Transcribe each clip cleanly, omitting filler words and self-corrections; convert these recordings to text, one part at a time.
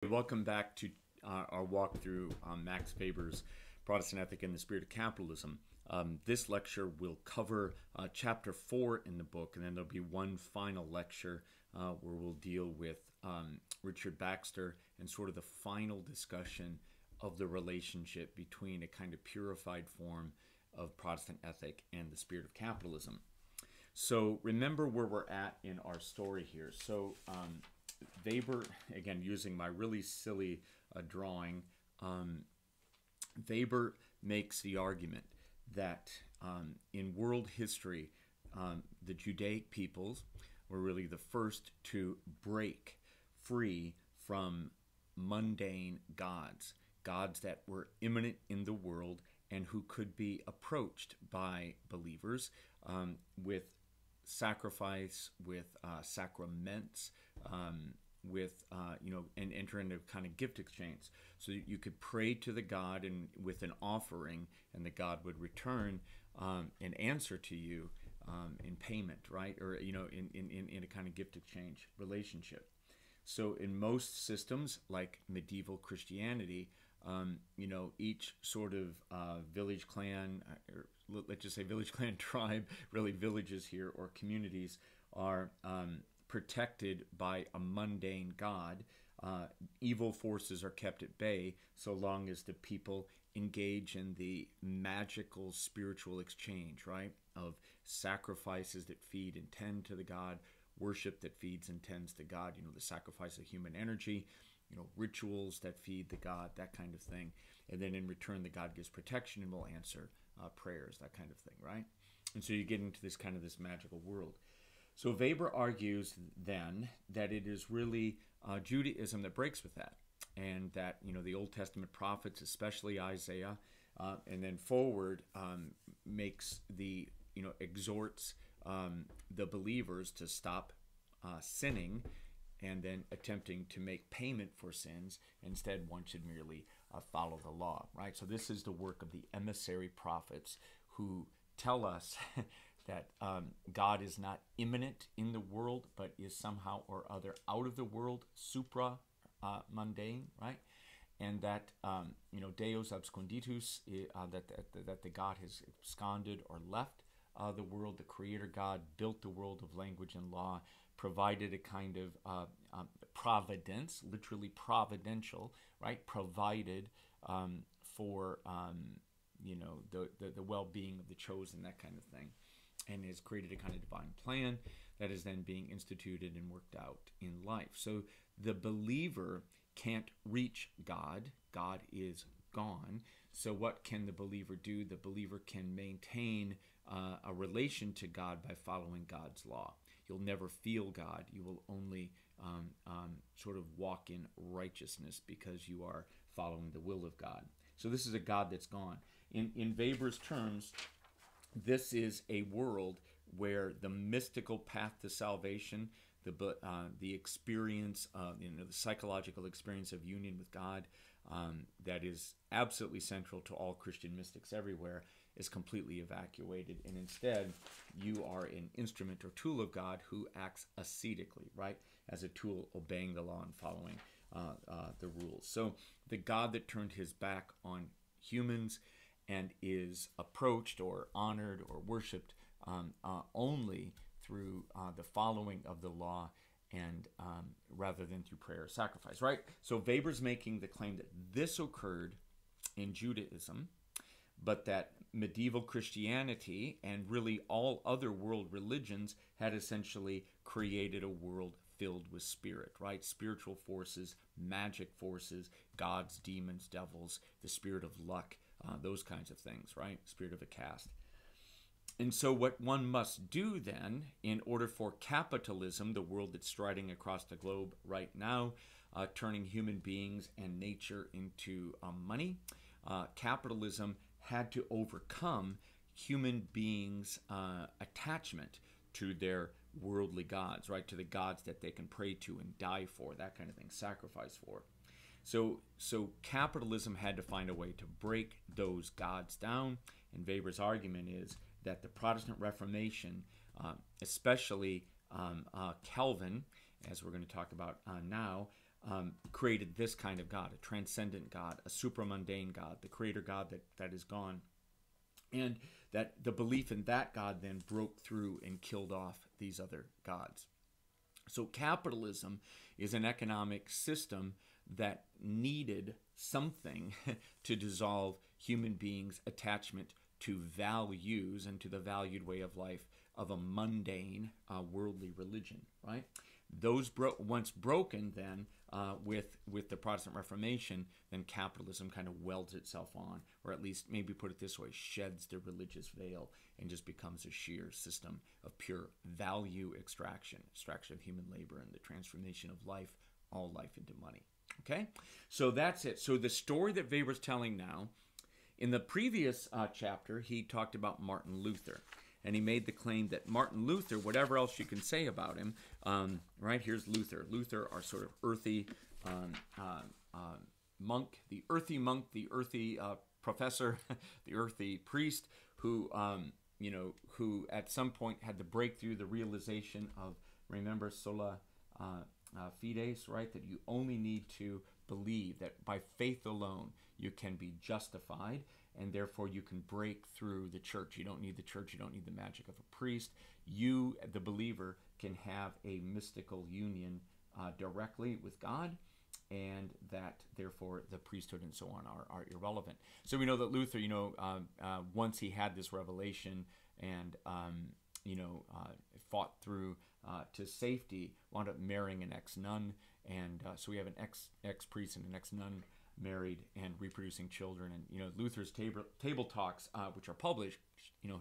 Welcome back to our walk through Max Weber's Protestant Ethic and the Spirit of Capitalism. This lecture will cover chapter 4 in the book, and then there'll be one final lecture where we'll deal with Richard Baxter and sort of the final discussion of the relationship between a kind of purified form of Protestant ethic and the Spirit of Capitalism. So remember where we're at in our story here. So Weber, again, using my really silly drawing, Weber makes the argument that in world history, the Judaic peoples were really the first to break free from mundane gods, gods that were immanent in the world and who could be approached by believers with sacrifice, with sacraments, and enter into kind of gift exchange. So you could pray to the God and with an offering, and the God would return an answer to you in payment, right? Or in a kind of gift exchange relationship. So in most systems, like medieval Christianity, each sort of village clan, or let's just say village clan tribe, really villages here or communities are protected by a mundane god. Evil forces are kept at bay so long as the people engage in the magical spiritual exchange, right, of sacrifices that feed and tend to the god, worship that feeds and tends to God, the sacrifice of human energy, rituals that feed the god, that kind of thing. And then in return, the god gives protection and will answer prayers, that kind of thing, right? And so you get into this kind of this magical world. So Weber argues then that it is really Judaism that breaks with that, and that the Old Testament prophets, especially Isaiah, and then forward makes the exhorts the believers to stop sinning, and then attempting to make payment for sins. Instead, one should merely follow the law, right? So this is the work of the emissary prophets who tell us that God is not immanent in the world, but is somehow or other out of the world, supra mundane, right? And that Deus absconditus, that the God has absconded or left the world. The Creator God built the world of language and law, provided a kind of providence, literally providential, right? Provided for the well-being of the chosen, that kind of thing, and has created a kind of divine plan that is then being instituted and worked out in life. So the believer can't reach God. God is gone. So what can the believer do? The believer can maintain a relation to God by following God's law. You'll never feel God. You will only sort of walk in righteousness because you are following the will of God. So this is a God that's gone. In Weber's terms, this is a world where the mystical path to salvation, the experience, the psychological experience of union with God, that is absolutely central to all Christian mystics everywhere, is completely evacuated, and instead you are an instrument or tool of God who acts ascetically, right, as a tool obeying the law and following the rules. So the God that turned his back on humans and is approached or honored or worshipped only through the following of the law, and rather than through prayer or sacrifice, right? So Weber's making the claim that this occurred in Judaism, but that medieval Christianity and really all other world religions had essentially created a world filled with spirit, right? Spiritual forces, magic forces, gods, demons, devils, the spirit of luck, those kinds of things, right? Spirit of a caste. And so what one must do then, in order for capitalism, the world that's striding across the globe right now, turning human beings and nature into money, capitalism had to overcome human beings' attachment to their worldly gods, right? To the gods that they can pray to and die for, that kind of thing, sacrifice for. So capitalism had to find a way to break those gods down, and Weber's argument is that the Protestant Reformation, especially Calvin, as we're going to talk about now, created this kind of God, a transcendent God, a supramundane God, the creator God that is gone. And that the belief in that God then broke through and killed off these other gods. So capitalism is an economic system that needed something to dissolve human beings' attachment to values and to the valued way of life of a mundane, worldly religion, right? Those once broken then with the Protestant Reformation, then capitalism kind of welds itself on, or at least maybe put it this way, sheds the religious veil and just becomes a sheer system of pure value extraction of human labor and the transformation of life, all life into money. Okay? So that's it. So the story that Weber's telling now, in the previous chapter, he talked about Martin Luther. And he made the claim that Martin Luther, whatever else you can say about him, right, here's Luther. Luther, our sort of earthy monk, the earthy professor, the earthy priest, who, who at some point had the breakthrough, the realization of, remember, sola fides, right, that you only need to believe that by faith alone you can be justified, and therefore you can break through the church. You don't need the church. You don't need the magic of a priest. You, the believer, can have a mystical union directly with God, and that, therefore, the priesthood and so on are irrelevant. So we know that Luther, once he had this revelation and, fought through to safety, wound up marrying an ex-nun. And so we have an ex-priest and an ex-nun married and reproducing children. And Luther's table talks, which are published,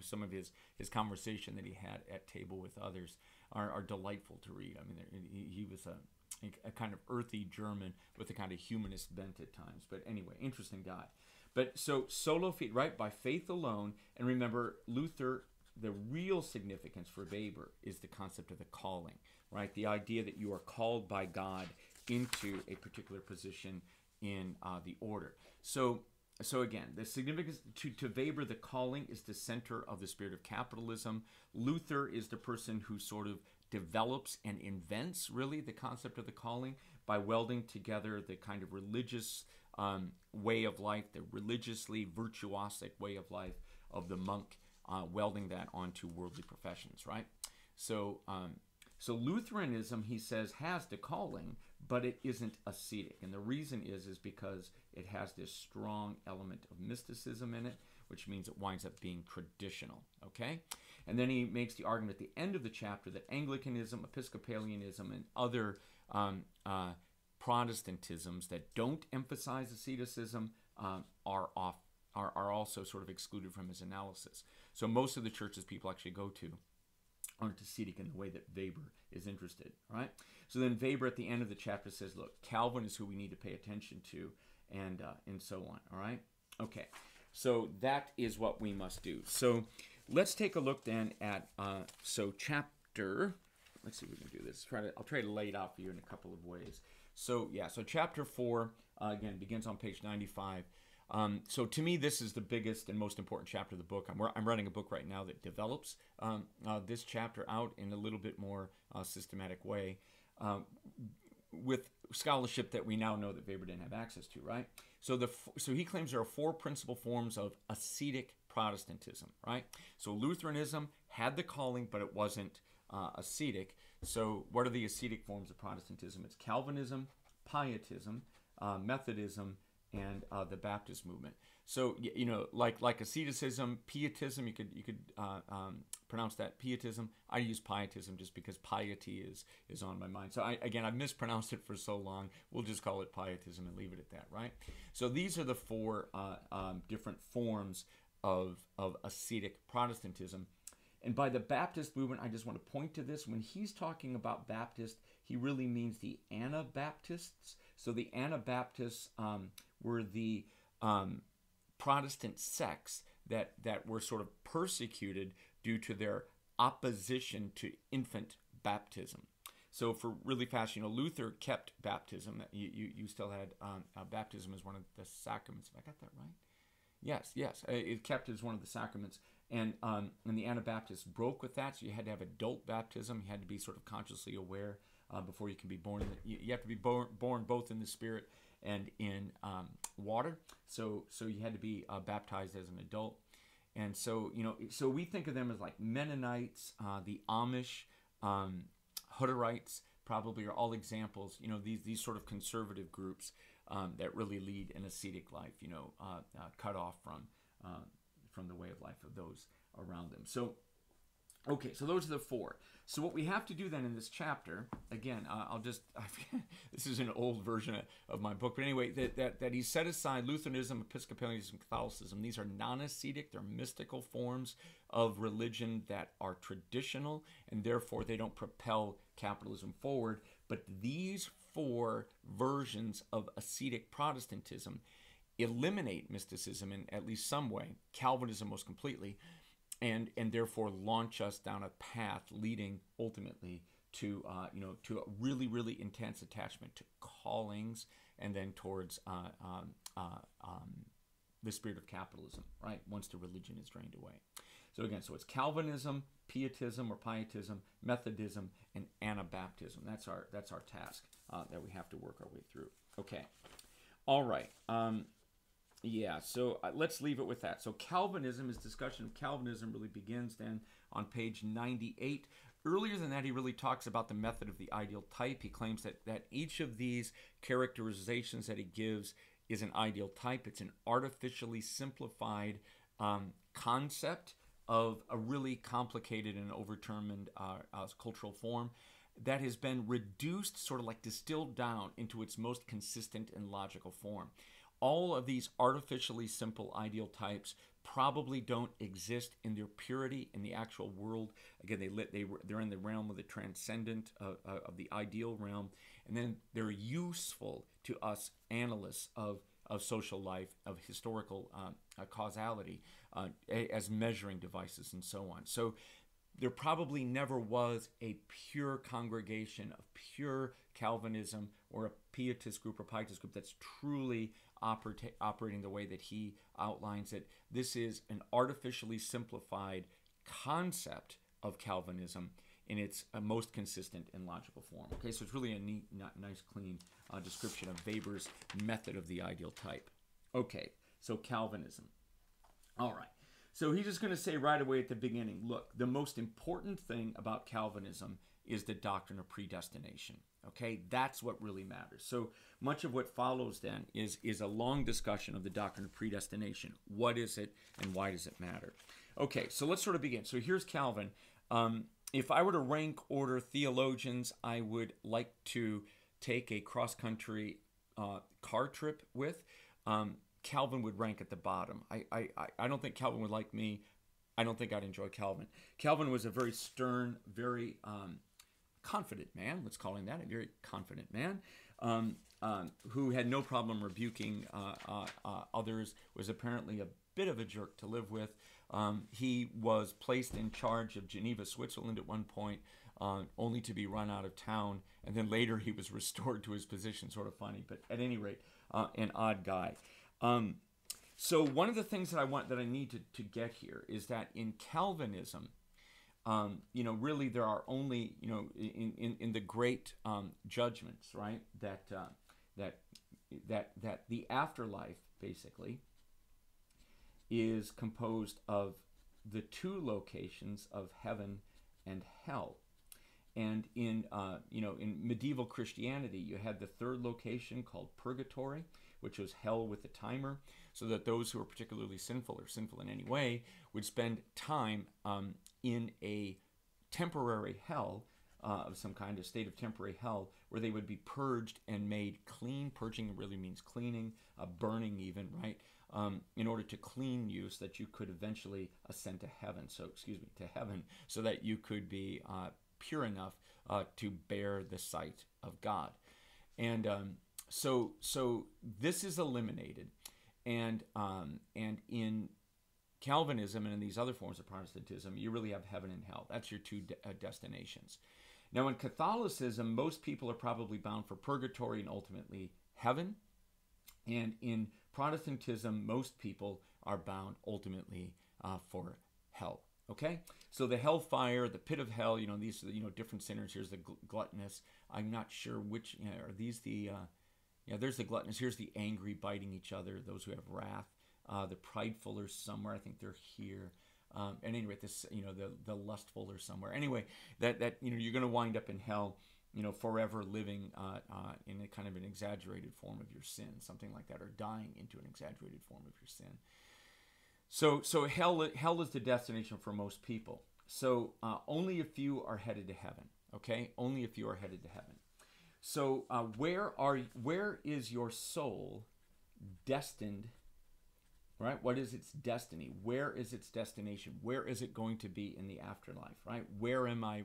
some of his conversation that he had at table with others are delightful to read. I mean, he was a kind of earthy German with a kind of humanist bent at times. But anyway, interesting guy. But so solo fide, right, by faith alone. And remember, Luther, the real significance for Weber is the concept of the calling, right? The idea that you are called by God into a particular position in the order. So again, the significance to Weber, the calling is the center of the spirit of capitalism. Luther is the person who sort of develops and invents really the concept of the calling by welding together the kind of religious way of life, the religiously virtuosic way of life of the monk, welding that onto worldly professions, right? So Lutheranism, he says, has the calling, but it isn't ascetic. And the reason is because it has this strong element of mysticism in it, which means it winds up being traditional, okay? And then he makes the argument at the end of the chapter that Anglicanism, Episcopalianism, and other Protestantisms that don't emphasize asceticism are also sort of excluded from his analysis. So most of the churches people actually go to aren't ascetic in the way that Weber is interested, right? So then Weber at the end of the chapter says, look, Calvin is who we need to pay attention to, and so on, all right? Okay, so that is what we must do. So let's take a look then at, chapter, let's see if we can do this. I'll try to lay it out for you in a couple of ways. So chapter 4, again, begins on page 95. So to me, this is the biggest and most important chapter of the book. I'm writing a book right now that develops this chapter out in a little bit more systematic way with scholarship that we now know that Weber didn't have access to, right? So he claims there are 4 principal forms of ascetic Protestantism, right? So Lutheranism had the calling, but it wasn't ascetic. So what are the ascetic forms of Protestantism? It's Calvinism, Pietism, Methodism, and the Baptist movement. So like asceticism, Pietism, you could pronounce that Pietism. I use Pietism just because piety is on my mind. So I've mispronounced it for so long. We'll just call it Pietism and leave it at that, right? So these are the 4 different forms of ascetic Protestantism. And by the Baptist movement, I just want to point to this. When he's talking about Baptist, he really means the Anabaptists. So the Anabaptists were the Protestant sects that were sort of persecuted due to their opposition to infant baptism. So for really fast, Luther kept baptism. You still had baptism as one of the sacraments. Have I got that right? Yes. It kept as one of the sacraments. And the Anabaptists broke with that, so you had to have adult baptism. You had to be sort of consciously aware before you can be born. You have to be born both in the Spirit and in water. So you had to be baptized as an adult. And so, so we think of them as like Mennonites, the Amish, Hutterites probably are all examples, these sort of conservative groups that really lead an ascetic life, cut off from the way of life of those around them. So, okay, so those are the four. So what we have to do then in this chapter, again, this is an old version of my book, but anyway, that he set aside Lutheranism, Episcopalianism, Catholicism. These are non-ascetic, they're mystical forms of religion that are traditional, and therefore they don't propel capitalism forward. But these four versions of ascetic Protestantism eliminate mysticism in at least some way, Calvinism most completely, and therefore launch us down a path leading ultimately to to a really, really intense attachment to callings, and then towards the spirit of capitalism, right? Once the religion is drained away. So again, so it's Calvinism, Pietism or Pietism, Methodism, and Anabaptism. That's our task that we have to work our way through. Okay, all right. So let's leave it with that. So Calvinism, his discussion of Calvinism really begins then on page 98. Earlier than that, he really talks about the method of the ideal type. He claims that each of these characterizations that he gives is an ideal type. It's an artificially simplified concept of a really complicated and overdetermined cultural form that has been reduced, sort of like distilled down into its most consistent and logical form. All of these artificially simple ideal types probably don't exist in their purity in the actual world. Again, they're in the realm of the transcendent, of the ideal realm, and then they're useful to us analysts of social life, of historical causality, as measuring devices and so on. So there probably never was a pure congregation of pure Calvinism or a Pietist group or Pietist group that's truly operating the way that he outlines it. This is an artificially simplified concept of Calvinism in its most consistent and logical form. Okay, so it's really a neat, nice, clean description of Weber's method of the ideal type. Okay, so Calvinism. All right. So he's just going to say right away at the beginning, look, the most important thing about Calvinism is the doctrine of predestination. Okay, that's what really matters. So much of what follows then is a long discussion of the doctrine of predestination. What is it and why does it matter? Okay, so let's sort of begin. So here's Calvin. If I were to rank order theologians I would like to take a cross-country car trip with, Calvin would rank at the bottom. I don't think Calvin would like me. I don't think I'd enjoy Calvin. Calvin was a very stern, very confident man, let's call him that, a very confident man, who had no problem rebuking others, was apparently a bit of a jerk to live with. He was placed in charge of Geneva, Switzerland at one point, only to be run out of town, and then later he was restored to his position, sort of funny, but at any rate, an odd guy. So one of the things that I need to get here is that in Calvinism, really there are only, in the great judgments, right, that the afterlife basically is composed of the two locations of heaven and hell. And in medieval Christianity, you had the third location called purgatory, which was hell with a timer, so that those who were particularly sinful or sinful in any way would spend time in a temporary hell of some kind, a state of temporary hell, where they would be purged and made clean. Purging really means cleaning, burning even, right? In order to clean you so that you could eventually ascend to heaven. To heaven, so that you could be pure enough to bear the sight of God. And so this is eliminated, and in Calvinism and in these other forms of Protestantism, you really have heaven and hell. That's your two destinations. Now, in Catholicism, most people are probably bound for purgatory and ultimately heaven. And in Protestantism, most people are bound ultimately for hell. Okay, so the hellfire, the pit of hell, these are the, different sinners. Here's the gluttonous. I'm not sure which, are these the, there's the gluttonous. Here's the angry, biting each other, those who have wrath. The prideful are somewhere. I think they're here. And anyway, this, the lustful are somewhere. Anyway, that you're going to wind up in hell, forever living in a kind of an exaggerated form of your sin, something like that, or dying into an exaggerated form of your sin. So hell is the destination for most people. So only a few are headed to heaven. Okay, only a few are headed to heaven. So where is your soul destined? Right? What is its destiny? Where is its destination? Where is it going to be in the afterlife? Right? Whither am I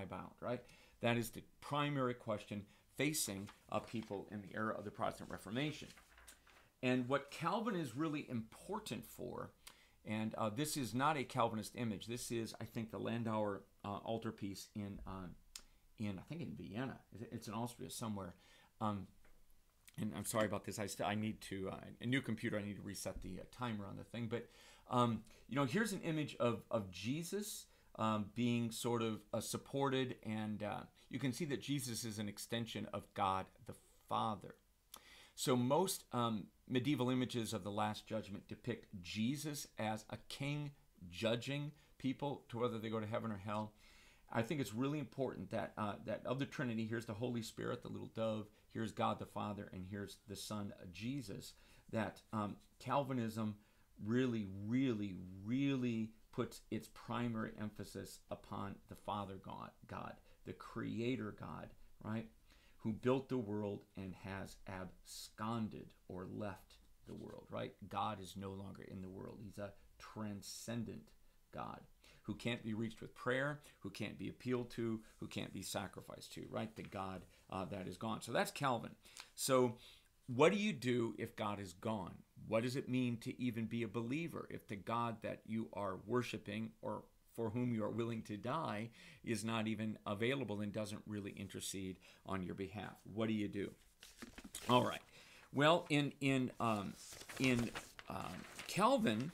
bound? Right? That is the primary question facing people in the era of the Protestant Reformation. And what Calvin is really important for, and this is not a Calvinist image. This is, I think, the Landauer altarpiece in I think in Vienna. It's in Austria somewhere. And I'm sorry about this. I need to a new computer. I need to reset the timer on the thing. But here's an image of Jesus being sort of supported, and you can see that Jesus is an extension of God the Father. So most medieval images of the Last Judgment depict Jesus as a king judging people to whether they go to heaven or hell. I think it's really important that that of the Trinity, here's the Holy Spirit, the little dove, here's God the Father, and here's the Son, Jesus, that Calvinism really, really, really puts its primary emphasis upon the Father God, the Creator God, right? Who built the world and has absconded or left the world, right? God is no longer in the world. He's a transcendent God who can't be reached with prayer, who can't be appealed to, who can't be sacrificed to, right? The God that is gone. So that's Calvin. So what do you do if God is gone? What does it mean to even be a believer if the God that you are worshiping or for whom you are willing to die is not even available and doesn't really intercede on your behalf? What do you do? All right. Well, in Calvin,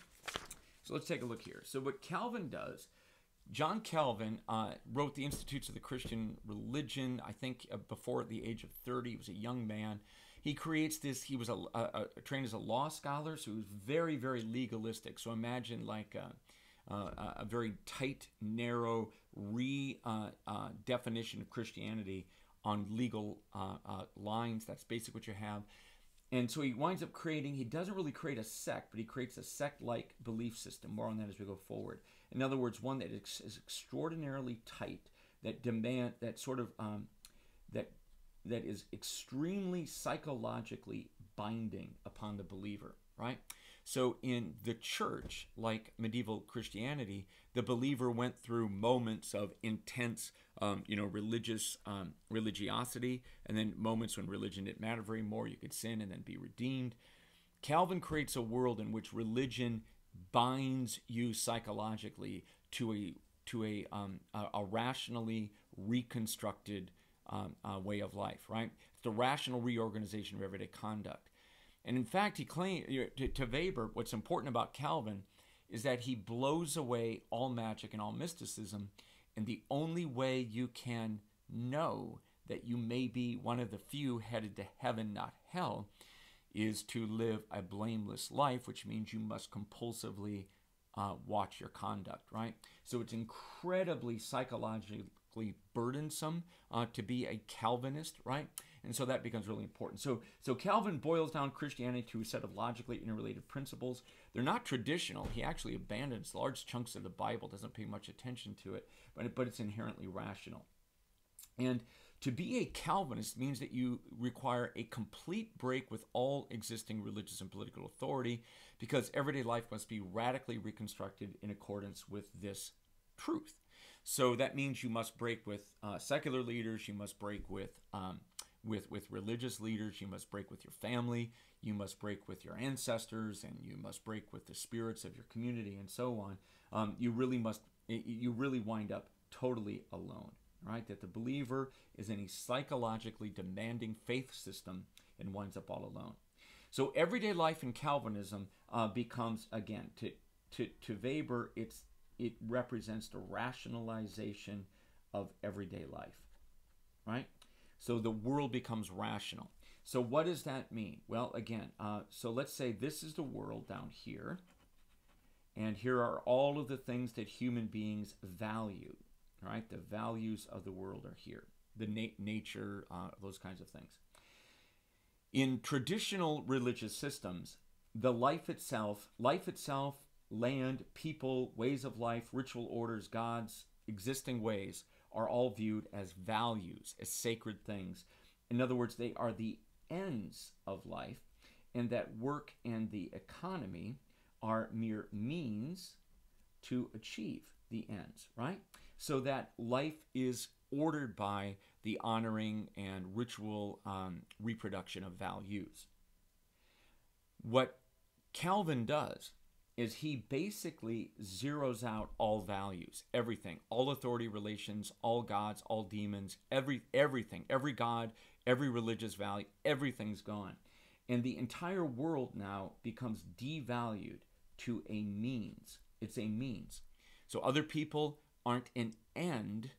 so let's take a look here. So what Calvin does, John Calvin wrote the Institutes of the Christian Religion, I think before the age of 30. He was a young man. He creates this. He was trained as a law scholar, so he was very, very legalistic. So imagine like a very tight, narrow definition of Christianity on legal lines. That's basically what you have. And so he winds up he doesn't really create a sect, but he creates a sect-like belief system. More on that as we go forward. In other words, one that is extraordinarily tight, that is extremely psychologically binding upon the believer, right? So in the church, like medieval Christianity, the believer went through moments of intense, religiosity, and then moments when religion didn't matter very more. You could sin and then be redeemed. Calvin creates a world in which religion binds you psychologically to a rationally reconstructed way of life, right? It's the rational reorganization of everyday conduct. And in fact, he claimed to Weber, what's important about Calvin is that he blows away all magic and all mysticism. And the only way you can know that you may be one of the few headed to heaven, not hell, is to live a blameless life, which means you must compulsively watch your conduct, right? So it's incredibly psychologically burdensome to be a Calvinist, right? And so that becomes really important. So Calvin boils down Christianity to a set of logically interrelated principles. They're not traditional. He actually abandons large chunks of the Bible, doesn't pay much attention to it, but it's inherently rational. And to be a Calvinist means that you require a complete break with all existing religious and political authority, because everyday life must be radically reconstructed in accordance with this truth. So that means you must break with secular leaders, you must break with religious leaders, you must break with your family, you must break with your ancestors, and you must break with the spirits of your community, and so on. You really wind up totally alone, right? That the believer is in a psychologically demanding faith system and winds up all alone. So everyday life in Calvinism becomes, again, to Weber, it's it represents the rationalization of everyday life, right? So the world becomes rational. So what does that mean? Well, again, so let's say this is the world down here, and here are all of the things that human beings value, right? The values of the world are here, the nature, those kinds of things. In traditional religious systems, the life itself, land, people, ways of life, ritual orders, gods, existing ways are all viewed as values, as sacred things. In other words, they are the ends of life, and that work and the economy are mere means to achieve the ends, right? So that life is ordered by the honoring and ritual reproduction of values. What Calvin does is he basically zeroes out all values, everything, all authority relations, all gods, all demons, everything, every god, every religious value, everything's gone. And the entire world now becomes devalued to a means. It's a means. So other people aren't an end,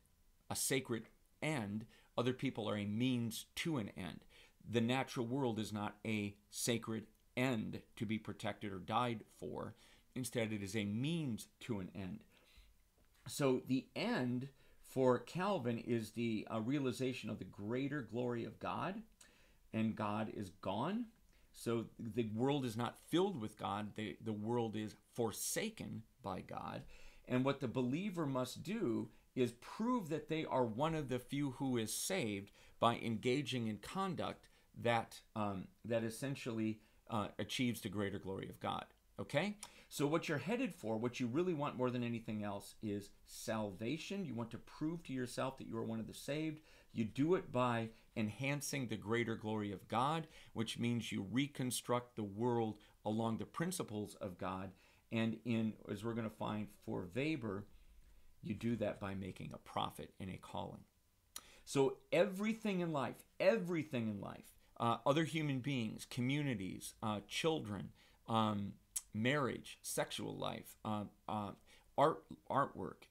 a sacred end. Other people are a means to an end. The natural world is not a sacred end to be protected or died for. Instead, it is a means to an end. So the end for Calvin is the realization of the greater glory of God, and God is gone. So the world is not filled with God. The world is forsaken by God. And what the believer must do is prove that they are one of the few who is saved by engaging in conduct that essentially achieves the greater glory of God. Okay? So what you're headed for, what you really want more than anything else, is salvation. You want to prove to yourself that you are one of the saved. You do it by enhancing the greater glory of God, which means you reconstruct the world along the principles of God. And as we're going to find for Weber, you do that by making a profit and a calling. So everything in life, other human beings, communities, children, marriage, sexual life, artwork,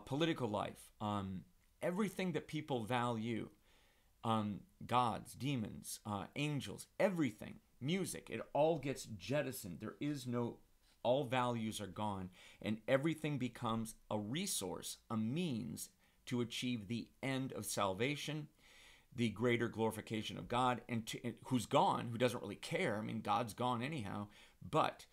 political life, everything that people value, gods, demons, angels, everything, music, it all gets jettisoned. There is no, all values are gone, and everything becomes a resource, a means to achieve the end of salvation, the greater glorification of God, and who's gone, who doesn't really care. I mean, God's gone anyhow, but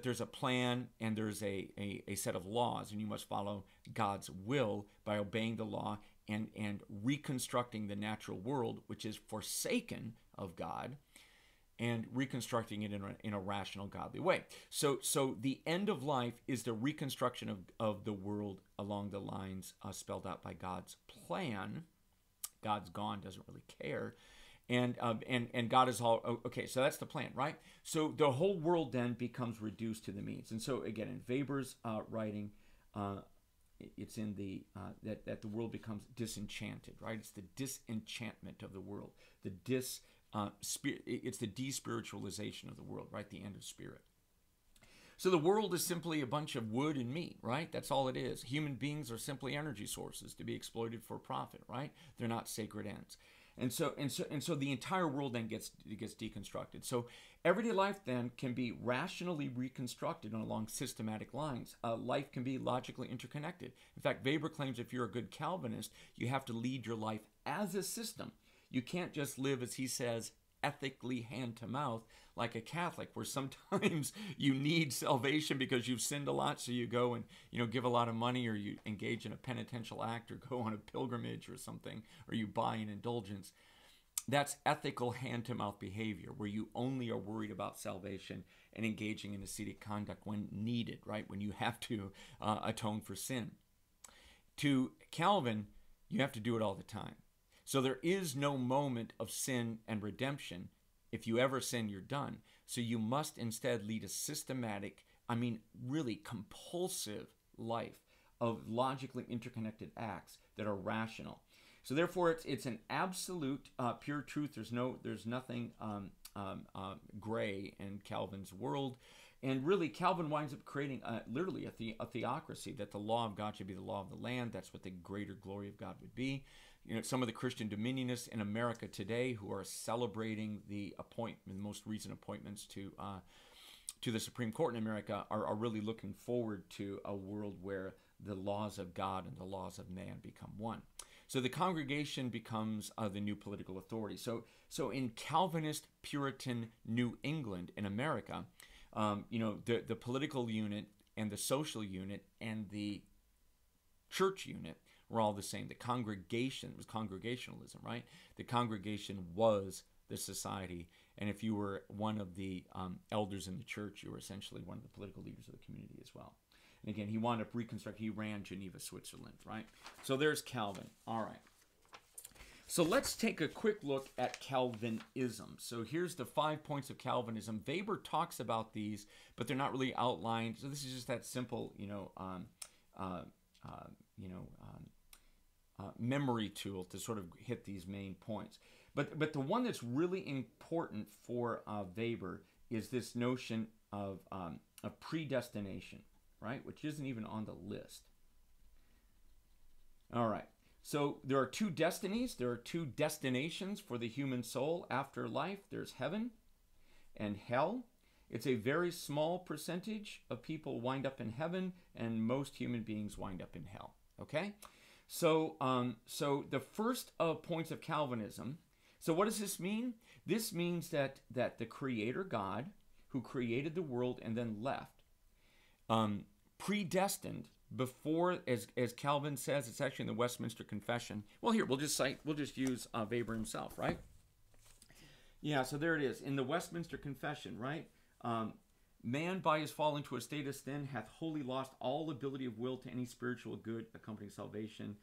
there's a plan and there's a set of laws, and you must follow God's will by obeying the law and reconstructing the natural world, which is forsaken of God, and reconstructing it in a rational, godly way. So the end of life is the reconstruction of the world along the lines spelled out by God's plan. God's gone, doesn't really care. And God is all, okay, so that's the plan, right? So the whole world then becomes reduced to the means. And so again, in Weber's writing, it's in the, that the world becomes disenchanted, right? It's the disenchantment of the world. It's the despiritualization of the world, right? The end of spirit. So the world is simply a bunch of wood and meat, right? That's all it is. Human beings are simply energy sources to be exploited for profit, right? They're not sacred ends. And so the entire world then gets deconstructed. So everyday life then can be rationally reconstructed along systematic lines. Life can be logically interconnected. In fact, Weber claims if you're a good Calvinist, you have to lead your life as a system. You can't just live, as he says, ethically hand to mouth like a Catholic, where sometimes you need salvation because you've sinned a lot, so you go and give a lot of money, or you engage in a penitential act, or go on a pilgrimage or something, or you buy an indulgence. That's ethical hand to mouth behavior, where you only are worried about salvation and engaging in ascetic conduct when needed, right? When you have to atone for sin. To Calvin, you have to do it all the time. So there is no moment of sin and redemption. If you ever sin, you're done. So you must instead lead a systematic, really compulsive life of logically interconnected acts that are rational. So therefore, it's an absolute pure truth. There's nothing gray in Calvin's world. And really, Calvin winds up creating literally a theocracy, that the law of God should be the law of the land. That's what the greater glory of God would be. You know, some of the Christian dominionists in America today who are celebrating the most recent appointments to the Supreme Court in America are really looking forward to a world where the laws of God and the laws of man become one. So the congregation becomes the new political authority. So in Calvinist Puritan New England in America, the political unit and the social unit and the church unit were all the same. The congregation was congregationalism, right? The congregation was the society. And if you were one of the elders in the church, you were essentially one of the political leaders of the community as well. And again, he wound up reconstructing, he ran Geneva, Switzerland, right? So there's Calvin. All right. So let's take a quick look at Calvinism. So here's the 5 points of Calvinism. Weber talks about these, but they're not really outlined. So this is just that simple, memory tool to sort of hit these main points. But the one that's really important for Weber is this notion of predestination, right? Which isn't even on the list. All right. So there are two destinies. There are two destinations for the human soul after life. There's heaven and hell. It's a very small percentage of people wind up in heaven, and most human beings wind up in hell. Okay? So the first of points of Calvinism. So what does this mean? This means that the Creator God, who created the world and then left, predestined before, as Calvin says, it's actually in the Westminster Confession. Well, here we'll just use Weber himself, right? Yeah, so there it is in the Westminster Confession, right? Man by his fall into a state of sin hath wholly lost all ability of will to any spiritual good accompanying salvation.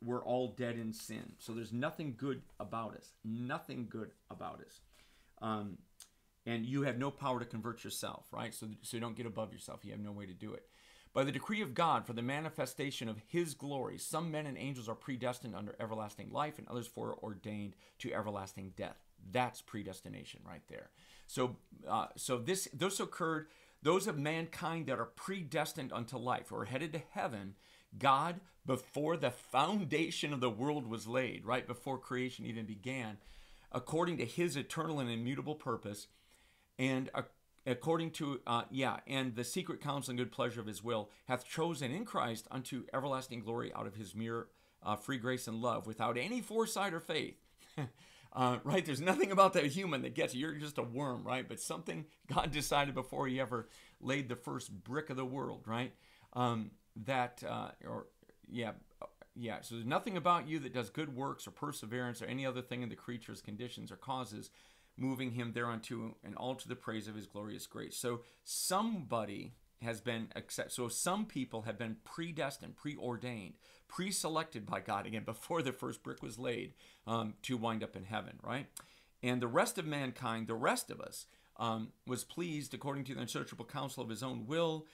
We're all dead in sin. So there's nothing good about us. Nothing good about us. And you have no power to convert yourself, right? So you don't get above yourself. You have no way to do it. By the decree of God, for the manifestation of his glory, some men and angels are predestined unto everlasting life, and others foreordained to everlasting death. That's predestination right there. So those occurred, those of mankind that are predestined unto life, or headed to heaven, God, before the foundation of the world was laid, right before creation even began, according to his eternal and immutable purpose, and according to, and the secret counsel and good pleasure of his will, hath chosen in Christ unto everlasting glory out of his mere free grace and love, without any foresight or faith. Right? There's nothing about that human that gets you. You're just a worm, right? But something God decided before he ever laid the first brick of the world, right? So there's nothing about you that does good works or perseverance or any other thing in the creature's conditions or causes, moving him thereunto and all to the praise of his glorious grace. So somebody has been so some people have been predestined, preordained, pre-selected by God, again, before the first brick was laid, to wind up in heaven, right? And the rest of mankind, the rest of us, was pleased according to the unsearchable counsel of his own will.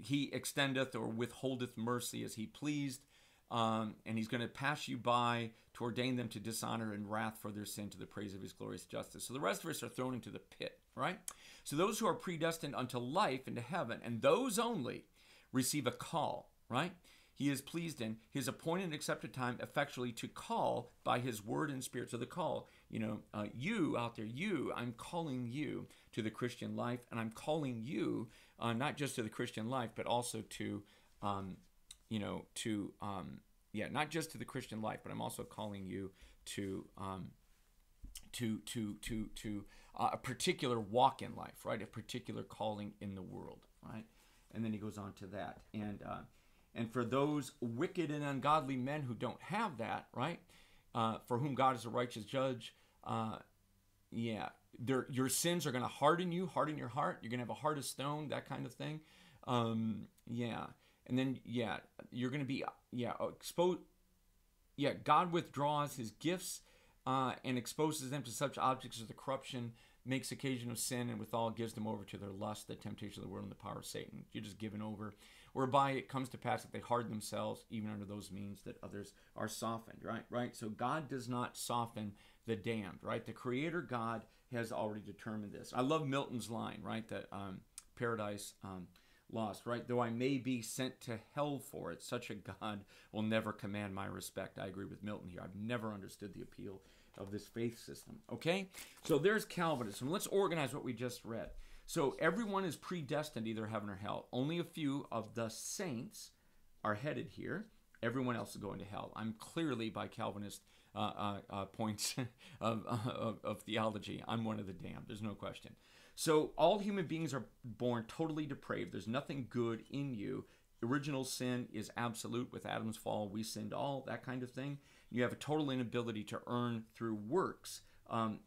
He extendeth or withholdeth mercy as he pleased. And he's going to pass you by to ordain them to dishonor and wrath for their sin to the praise of his glorious justice. So the rest of us are thrown into the pit, right? So those who are predestined unto life, into heaven, and those only receive a call, right? He is pleased in his appointed and accepted time effectually to call by his word and spirit. So the call, you out there, I'm calling you to the Christian life, and I'm calling you not just to the Christian life, but also to not just to the Christian life, but I'm also calling you to a particular walk in life, right? A particular calling in the world, right? And then he goes on to that. And for those wicked and ungodly men who don't have that, right? For whom God is a righteous judge, your sins are going to harden your heart. You're going to have a heart of stone, that kind of thing. And then, you're going to be, exposed. God withdraws his gifts and exposes them to such objects as the corruption, makes occasion of sin, and withal gives them over to their lust, the temptation of the world, and the power of Satan. You're just given over. Whereby it comes to pass that they harden themselves, even under those means that others are softened, right? So God does not soften the damned, right? The Creator God has already determined this. I love Milton's line, right? That paradise lost, right? Though I may be sent to hell for it, such a God will never command my respect. I agree with Milton here. I've never understood the appeal of this faith system. Okay? So there's Calvinism. Let's organize what we just read. So everyone is predestined to either heaven or hell. Only a few of the saints are headed here. Everyone else is going to hell. I'm clearly, by Calvinist points of theology, I'm one of the damned. There's no question. So all human beings are born totally depraved. There's nothing good in you. Original sin is absolute. With Adam's fall, we sinned all, that kind of thing. You have a total inability to earn through works or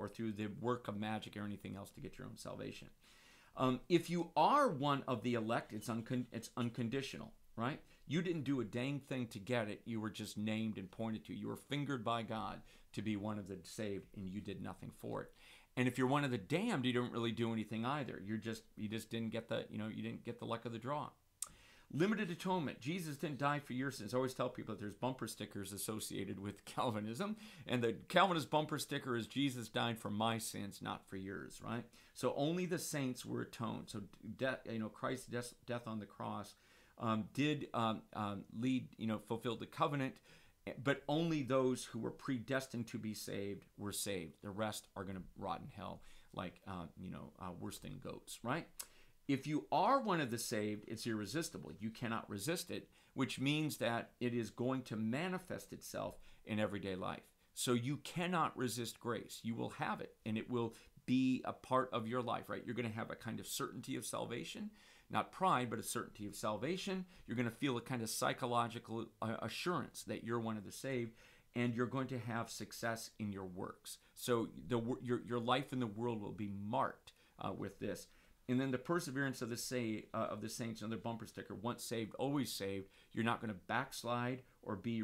through the work of magic or anything else to get your own salvation. If you are one of the elect, it's unconditional, right? You didn't do a dang thing to get it. You were just named and pointed to. You were fingered by God to be one of the saved, and you did nothing for it. And if you're one of the damned, you don't really do anything either. You just didn't get you didn't get the luck of the draw. Limited atonement. Jesus didn't die for your sins. I always tell people that there's bumper stickers associated with Calvinism, and the Calvinist bumper sticker is Jesus died for my sins, not for yours, right? So only the saints were atoned. So Christ's death on the cross did fulfill the covenant, but only those who were predestined to be saved were saved. The rest are going to rot in hell like worse than goats, right? If you are one of the saved, it's irresistible. You cannot resist it, which means that it is going to manifest itself in everyday life. So you cannot resist grace. You will have it, and it will be a part of your life, right? You're going to have a kind of certainty of salvation, not pride, but a certainty of salvation. You're going to feel a kind of psychological assurance that you're one of the saved, and you're going to have success in your works. So your life in the world will be marked with this. And then the perseverance of the saints, another bumper sticker, once saved, always saved. You're not going to backslide or be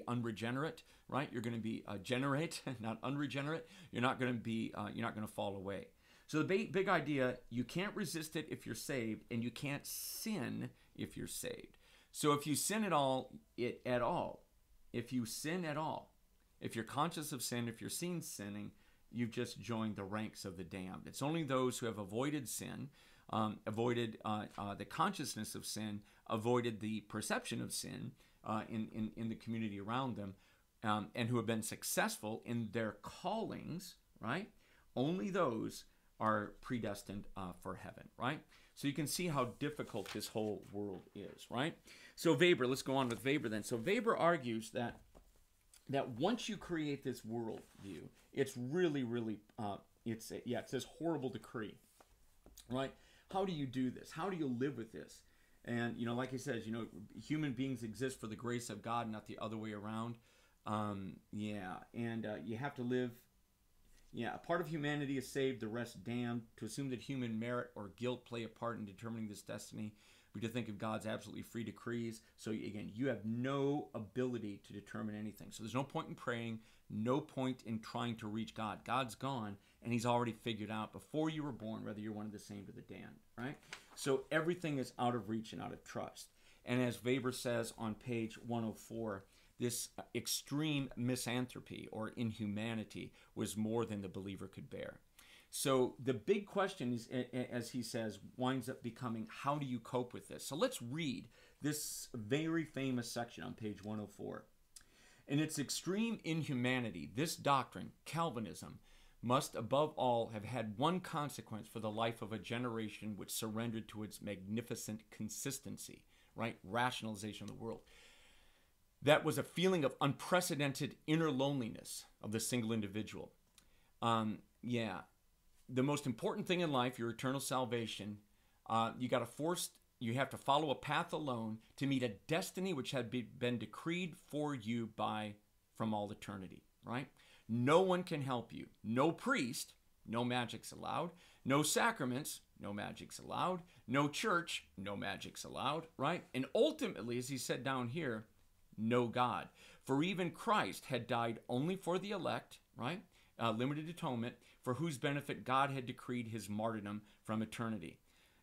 unregenerate, right? You're going to be generate, not unregenerate. You're not going to fall away. So the big idea, you can't resist it if you're saved, and you can't sin if you're saved. So if you sin at all, if you sin at all, if you're conscious of sin, if you're seen sinning, you've just joined the ranks of the damned. It's only those who have avoided sin, avoided the consciousness of sin, avoided the perception of sin in the community around them, and who have been successful in their callings, right? Only those are predestined for heaven, right? So you can see how difficult this whole world is, right? So Weber, let's go on with Weber then. So Weber argues that once you create this world view, it's really, really, it's this horrible decree, right? How do you do this? How do you live with this? And, like he says, human beings exist for the grace of God, not the other way around. You have to live, a part of humanity is saved, the rest damned. To assume that human merit or guilt play a part in determining this destiny, we to think of God's absolutely free decrees. So again, you have no ability to determine anything. So there's no point in praying, no point in trying to reach God. God's gone, and he's already figured out before you were born whether you're one of the saved or the damned, right? So everything is out of reach and out of trust. And as Weber says on page 104, this extreme misanthropy or inhumanity was more than the believer could bear. So the big question is, as he says, winds up becoming, how do you cope with this? So let's read this very famous section on page 104. In its extreme inhumanity, this doctrine, Calvinism, must above all have had one consequence for the life of a generation which surrendered to its magnificent consistency, right? Rationalization of the world. That was a feeling of unprecedented inner loneliness of the single individual. The most important thing in life, your eternal salvation, you have to follow a path alone to meet a destiny which had been decreed for you from all eternity, right? No one can help you. No priest, no magic's allowed. No sacraments, no magic's allowed. No church, no magic's allowed, right? And ultimately, as he said down here, no God. For even Christ had died only for the elect, right? Limited atonement, for whose benefit God had decreed his martyrdom from eternity.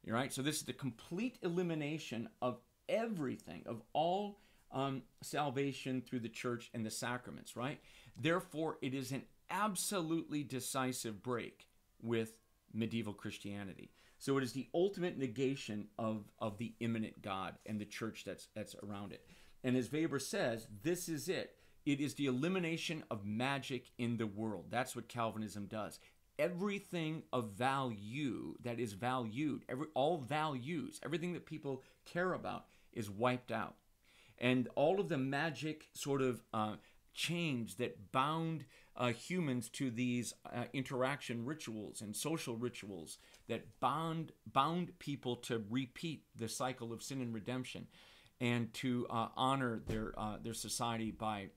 All right? So this is the complete elimination of everything, of all salvation through the church and the sacraments, right? Therefore, it is an absolutely decisive break with medieval Christianity. So it is the ultimate negation of the immanent God and the church that's around it. And as Weber says, this is it. It is the elimination of magic in the world. That's what Calvinism does. Everything of value that is valued, all values, everything that people care about is wiped out. And all of the magic sort of chains that bound humans to these interaction rituals and social rituals that bound people to repeat the cycle of sin and redemption, and to honor their society by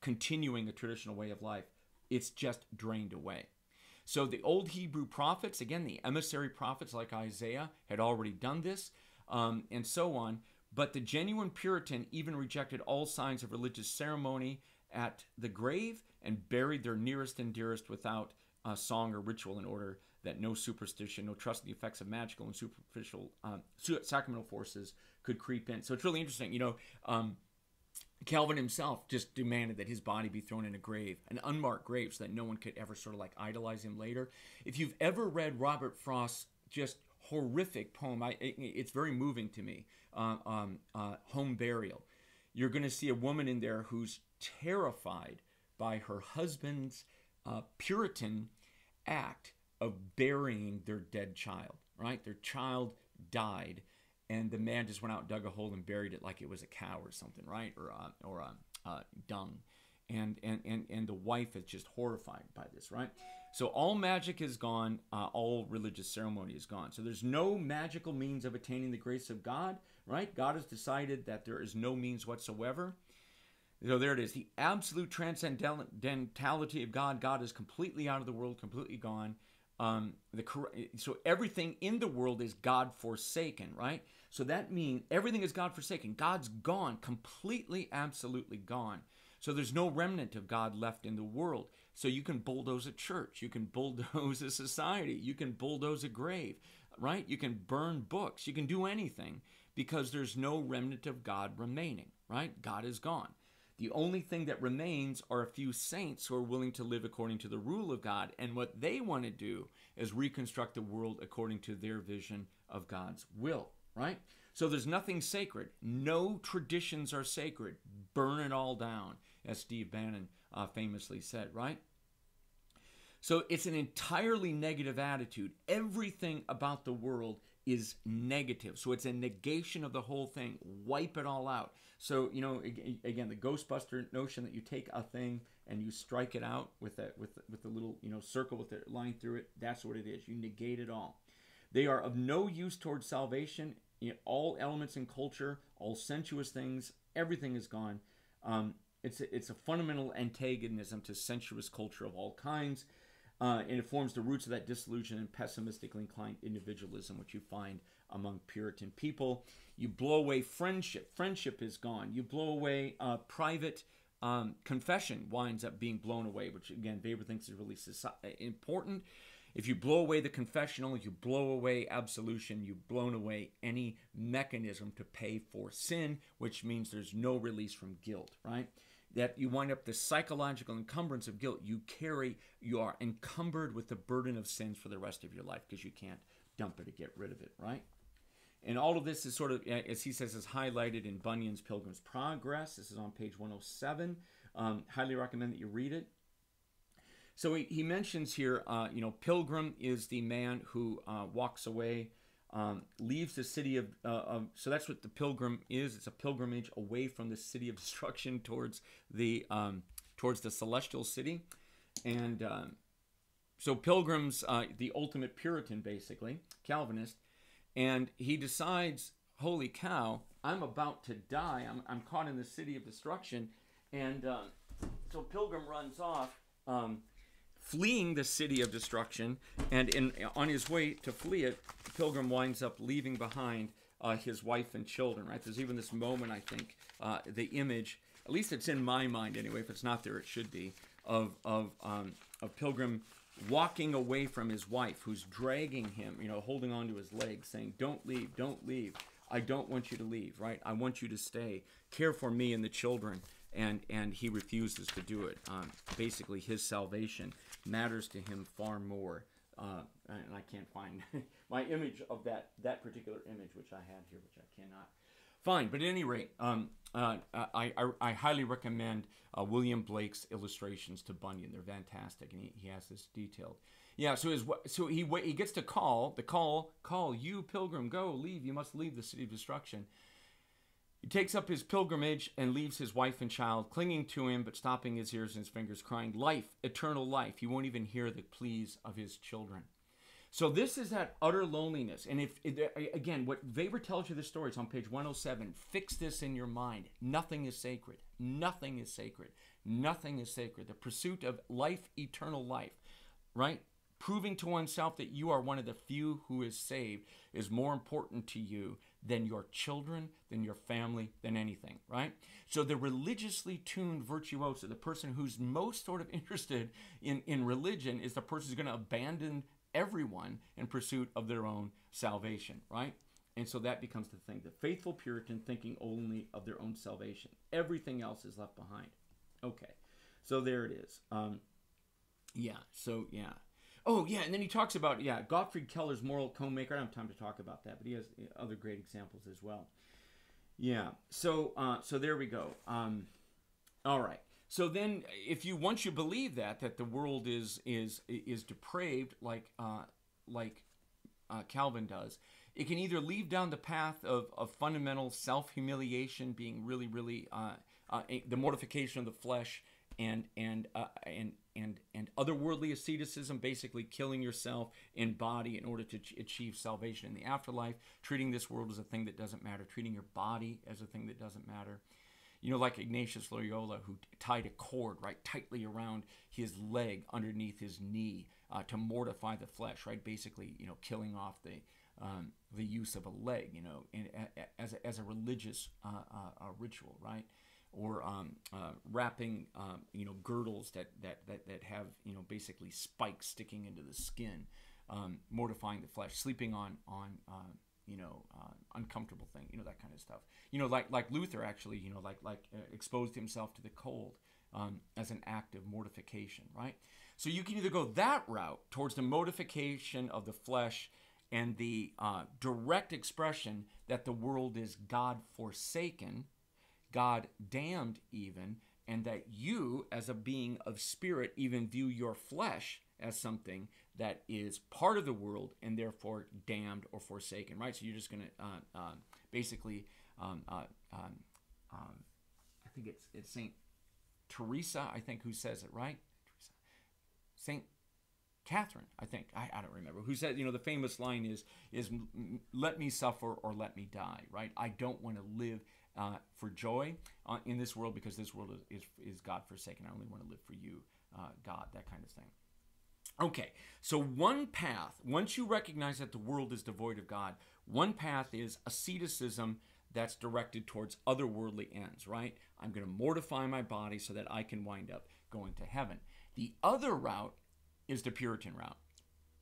continuing a traditional way of life. It's just drained away. So the old Hebrew prophets, again, the emissary prophets like Isaiah, had already done this, and so on. But the genuine Puritan even rejected all signs of religious ceremony at the grave and buried their nearest and dearest without song or ritual, in order that no superstition, no trust in the effects of magical and superficial sacramental forces could creep in. So it's really interesting. Calvin himself just demanded that his body be thrown in a grave, an unmarked grave, so that no one could ever sort of like idolize him later. If you've ever read Robert Frost's just horrific poem, it's very moving to me, Home Burial, you're going to see a woman in there who's terrified by her husband's Puritan act of burying their dead child, right? Their child died, and the man just went out, dug a hole, and buried it like it was a cow or something, right? Or dung. And the wife is just horrified by this, right? So all magic is gone, all religious ceremony is gone. So there's no magical means of attaining the grace of God, right? God has decided that there is no means whatsoever. So there it is, the absolute transcendentality of God. God is completely out of the world, completely gone. So everything in the world is God forsaken, right? So that means everything is God forsaken. God's gone, completely, absolutely gone. So there's no remnant of God left in the world. So you can bulldoze a church, you can bulldoze a society, you can bulldoze a grave, right? You can burn books, you can do anything, because there's no remnant of God remaining, right? God is gone. The only thing that remains are a few saints who are willing to live according to the rule of God, and what they want to do is reconstruct the world according to their vision of God's will, right? So there's nothing sacred. No traditions are sacred. Burn it all down, as Steve Bannon famously said, right? So it's an entirely negative attitude. Everything about the world is negative. So it's a negation of the whole thing. Wipe it all out. So, again, the Ghostbuster notion that you take a thing and you strike it out with a little, circle with a line through it, that's what it is. You negate it all. They are of no use towards salvation. All elements in culture, all sensuous things, everything is gone. It's a fundamental antagonism to sensuous culture of all kinds. And it forms the roots of that disillusion and pessimistically inclined individualism, which you find among Puritan people. You blow away friendship. Friendship is gone. You blow away private confession, winds up being blown away, which, again, Weber thinks is really important. If you blow away the confessional, you blow away absolution, you've blown away any mechanism to pay for sin, which means there's no release from guilt, right? That you wind up the psychological encumbrance of guilt. You are encumbered with the burden of sins for the rest of your life because you can't dump it to get rid of it, right? And all of this is sort of, as he says, is highlighted in Bunyan's Pilgrim's Progress. This is on page 107. Highly recommend that you read it. So he mentions here, Pilgrim is the man who walks away, leaves the city of, so that's what the pilgrim is. It's a pilgrimage away from the city of destruction towards the celestial city. And so Pilgrim's the ultimate Puritan, basically, Calvinist. And he decides, holy cow, I'm about to die. I'm caught in the city of destruction. And so Pilgrim runs off, fleeing the city of destruction, and on his way to flee it, Pilgrim winds up leaving behind his wife and children, right? There's even this moment, I think, the image, at least it's in my mind anyway, if it's not there, it should be, of Pilgrim walking away from his wife, who's dragging him, holding onto his legs, saying, don't leave, I don't want you to leave, right? I want you to stay, care for me and the children. and he refuses to do it. Basically, his salvation matters to him far more. And I can't find my image of that particular image, which I had here, which I cannot find. But at any rate, I highly recommend William Blake's illustrations to Bunyan. They're fantastic, and he has this detailed. Yeah, so he gets to call you, Pilgrim, go, leave. You must leave the city of destruction. He takes up his pilgrimage and leaves his wife and child, clinging to him, but stopping his ears and his fingers, crying, life, eternal life. He won't even hear the pleas of his children. So this is that utter loneliness. And again, what Weber tells you this story, it's on page 107. Fix this in your mind. Nothing is sacred. Nothing is sacred. Nothing is sacred. The pursuit of life, eternal life, right? Proving to oneself that you are one of the few who is saved is more important to you than your children, than your family, than anything, right? So the religiously tuned virtuoso, the person who's most sort of interested in religion, is the person who's going to abandon everyone in pursuit of their own salvation, right? And so that becomes the thing. The faithful Puritan thinking only of their own salvation. Everything else is left behind. Okay, so there it is. Oh, yeah, and then he talks about, Gottfried Keller's moral cone maker. I don't have time to talk about that, but he has other great examples as well. Yeah, so there we go. All right. So then, once you believe that the world is depraved, like Calvin does, it can either lead down the path of fundamental self-humiliation, being really, really the mortification of the flesh, and otherworldly asceticism, basically killing yourself in body in order to achieve salvation in the afterlife, treating this world as a thing that doesn't matter, treating your body as a thing that doesn't matter. Like Ignatius Loyola, who tied a cord right tightly around his leg underneath his knee to mortify the flesh, right? Basically, killing off the use of a leg, as a religious ritual, right? Or wrapping, girdles that have, basically spikes sticking into the skin, mortifying the flesh, sleeping on uncomfortable thing, that kind of stuff. Like Luther actually, exposed himself to the cold as an act of mortification, right? So you can either go that route towards the mortification of the flesh and the direct expression that the world is God-forsaken, God-damned even, and that you, as a being of spirit, even view your flesh as something that is part of the world and therefore damned or forsaken, right? So you're just going to basically, I think it's Saint Teresa, I think, who says it, right? Saint Catherine, I think, I don't remember, who said, the famous line is let me suffer or let me die, right? I don't want to live for joy in this world because this world is God-forsaken. I only want to live for you, God, that kind of thing. Okay, so one path, once you recognize that the world is devoid of God, one path is asceticism that's directed towards otherworldly ends, right? I'm going to mortify my body so that I can wind up going to heaven. The other route is the Puritan route,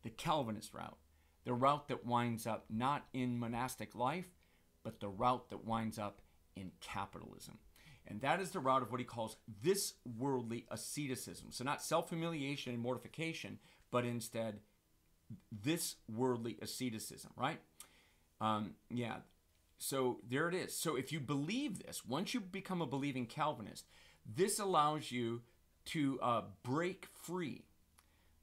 the Calvinist route, the route that winds up not in monastic life, but the route that winds up in capitalism. And that is the route of what he calls this worldly asceticism. So not self-humiliation and mortification, but instead this worldly asceticism, right? So there it is. So if you believe this, once you become a believing Calvinist, this allows you to break free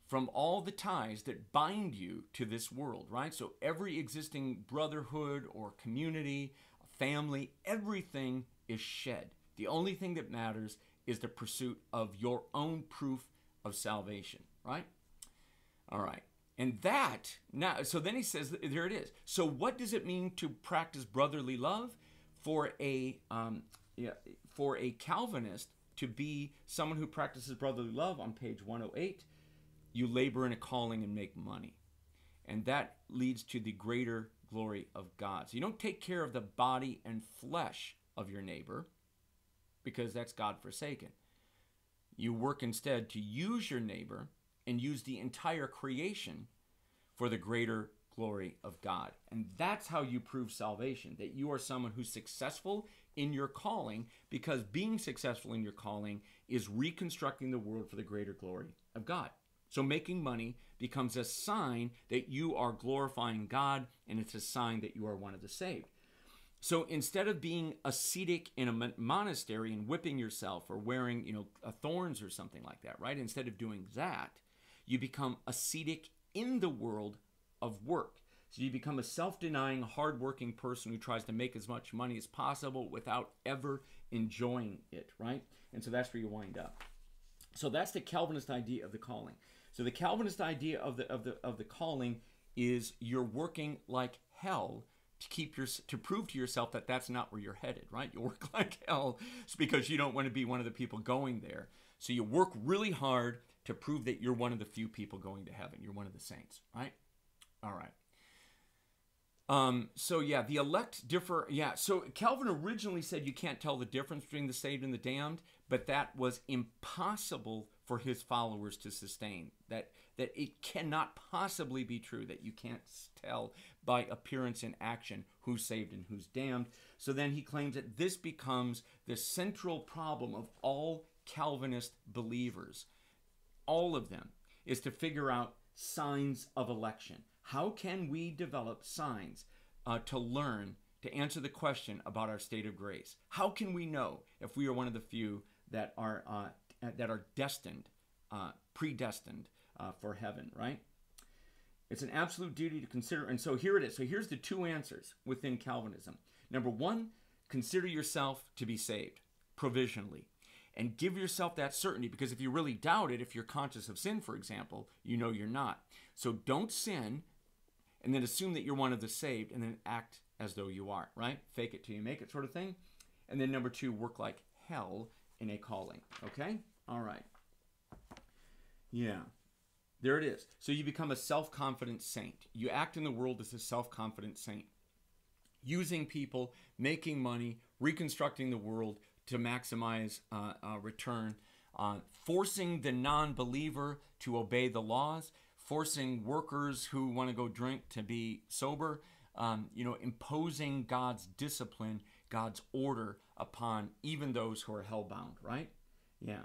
from all the ties that bind you to this world, right? So every existing brotherhood or community, family, everything is shed. The only thing that matters is the pursuit of your own proof of salvation, right? All right. And that, now, so then he says, there it is. So what does it mean to practice brotherly love? For a Calvinist to be someone who practices brotherly love, on page 108, you labor in a calling and make money. And that leads to the greater glory of God. So you don't take care of the body and flesh of your neighbor, because that's God-forsaken. You work instead to use your neighbor and use the entire creation for the greater glory of God. And that's how you prove salvation, that you are someone who's successful in your calling, because being successful in your calling is reconstructing the world for the greater glory of God. So making money becomes a sign that you are glorifying God, and it's a sign that you are one of the saved. So instead of being ascetic in a monastery and whipping yourself or wearing, thorns or something like that, right? Instead of doing that, you become ascetic in the world of work. So you become a self-denying, hard-working person who tries to make as much money as possible without ever enjoying it, right? And so that's where you wind up. So that's the Calvinist idea of the calling. So the Calvinist idea of the calling is you're working like hell to prove to yourself that that's not where you're headed, right? You work like hell because you don't want to be one of the people going there. So you work really hard to prove that you're one of the few people going to heaven. You're one of the saints, right? All right. So yeah, the elect differ. Yeah, so Calvin originally said you can't tell the difference between the saved and the damned, but that was impossible for his followers to sustain. That it cannot possibly be true that you can't tell by appearance and action who's saved and who's damned. So then he claims that this becomes the central problem of all Calvinist believers. All of them is to figure out signs of election. How can we develop signs to learn to answer the question about our state of grace? How can we know if we are one of the few that are destined, predestined for heaven, right? It's an absolute duty to consider. And so here it is. So here's the two answers within Calvinism. Number one, consider yourself to be saved provisionally. And give yourself that certainty, because if you really doubt it, if you're conscious of sin, for example, you know you're not. So don't sin and then assume that you're one of the saved and then act as though you are, right? Fake it till you make it sort of thing. And then number two, work like hell in a calling, okay? All right. Yeah, there it is. So you become a self-confident saint. You act in the world as a self-confident saint, using people, making money, reconstructing the world to maximize return, forcing the non-believer to obey the laws, forcing workers who want to go drink to be sober, imposing God's discipline, God's order upon even those who are hellbound, right? Yeah.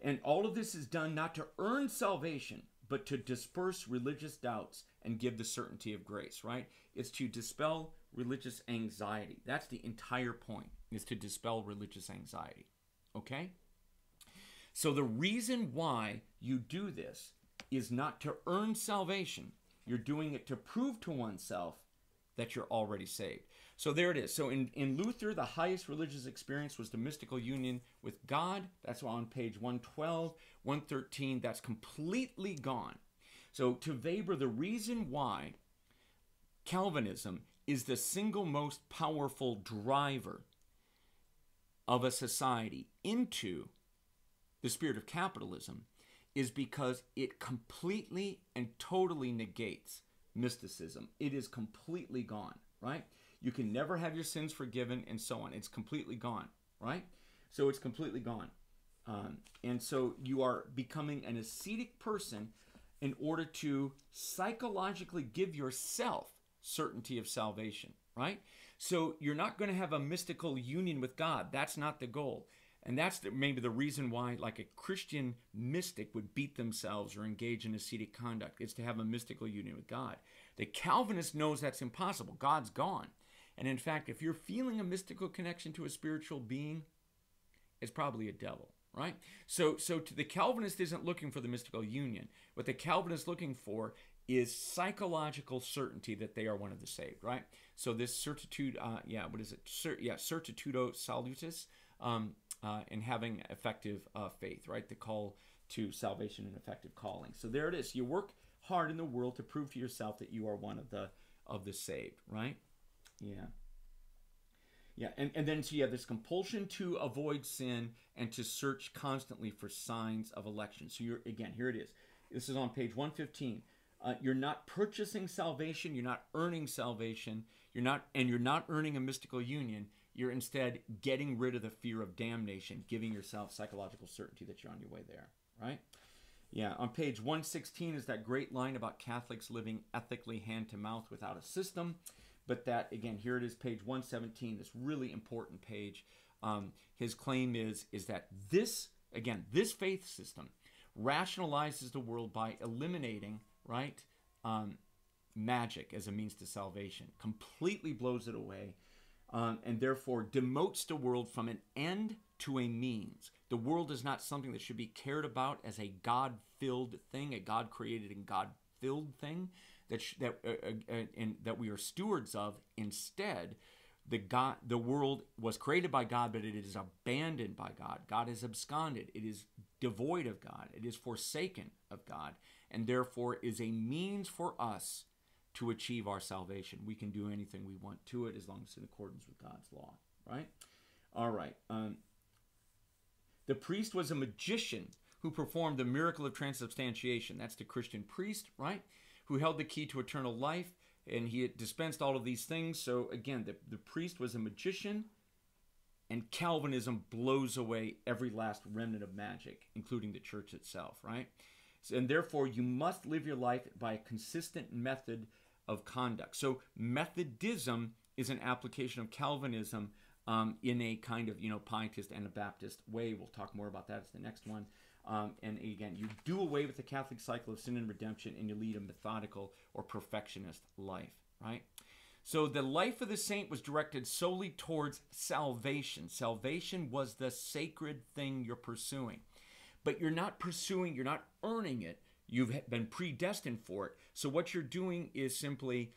And all of this is done not to earn salvation, but to disperse religious doubts and give the certainty of grace, right? It's to dispel religious anxiety. That's the entire point, is to dispel religious anxiety, okay? So the reason why you do this is not to earn salvation. You're doing it to prove to oneself that you're already saved. So there it is. So in Luther, the highest religious experience was the mystical union with God. That's on page 112, 113. That's completely gone. So to Weber, the reason why Calvinism is the single most powerful driver of a society into the spirit of capitalism is because it completely and totally negates mysticism. It is completely gone, right? You can never have your sins forgiven and so on. It's completely gone, right? So it's completely gone. And so you are becoming an ascetic person in order to psychologically give yourself certainty of salvation, right? So you're not going to have a mystical union with God. That's not the goal. And that's maybe the reason why, like, a Christian mystic would beat themselves or engage in ascetic conduct. It's to have a mystical union with God. The Calvinist knows that's impossible. God's gone. And in fact, if you're feeling a mystical connection to a spiritual being, it's probably a devil, right? So the Calvinist isn't looking for the mystical union. What the Calvinist is looking for is psychological certainty that they are one of the saved, right? So this certitude, certitudo salutis, and having effective faith, right? The call to salvation and effective calling. So there it is. You work hard in the world to prove to yourself that you are one of the saved, right? Yeah. Yeah, and then so you have this compulsion to avoid sin and to search constantly for signs of election. So you're, again, here it is. This is on page 115. You're not purchasing salvation. You're not earning salvation. You're not earning a mystical union. You're instead getting rid of the fear of damnation, giving yourself psychological certainty that you're on your way there, right? Yeah, on page 116 is that great line about Catholics living ethically hand to mouth without a system. but that, again, here it is, page 117, this really important page. His claim is that this, again, this faith system rationalizes the world by eliminating, right, magic as a means to salvation, completely blows it away, and therefore demotes the world from an end to a means. The world is not something that should be cared about as a God-filled thing, a God-created and God-filled thing that we are stewards of. Instead, the world was created by God, but it is abandoned by God. God is absconded. It is devoid of God. It is forsaken of God, and therefore is a means for us to achieve our salvation. We can do anything we want to it as long as it's in accordance with God's law, right? All right. The priest was a magician who performed the miracle of transubstantiation. That's the Christian priest, right? Who held the key to eternal life, and he had dispensed all of these things. So again, the priest was a magician, and Calvinism blows away every last remnant of magic, including the church itself, right? And therefore, you must live your life by a consistent method of conduct. So Methodism is an application of Calvinism in a kind of, Pietist and a Baptist way. We'll talk more about that as the next one. And again, you do away with the Catholic cycle of sin and redemption, and you lead a methodical or perfectionist life, right? So the life of the saint was directed solely towards salvation. Salvation was the sacred thing you're pursuing. But you're not pursuing, you're not earning it. You've been predestined for it. So what you're doing is simply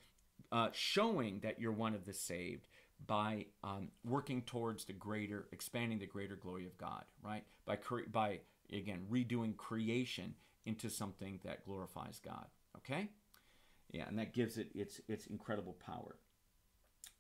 showing that you're one of the saved by working towards expanding the greater glory of God, right? By again, redoing creation into something that glorifies God, okay? Yeah, and that gives it its incredible power.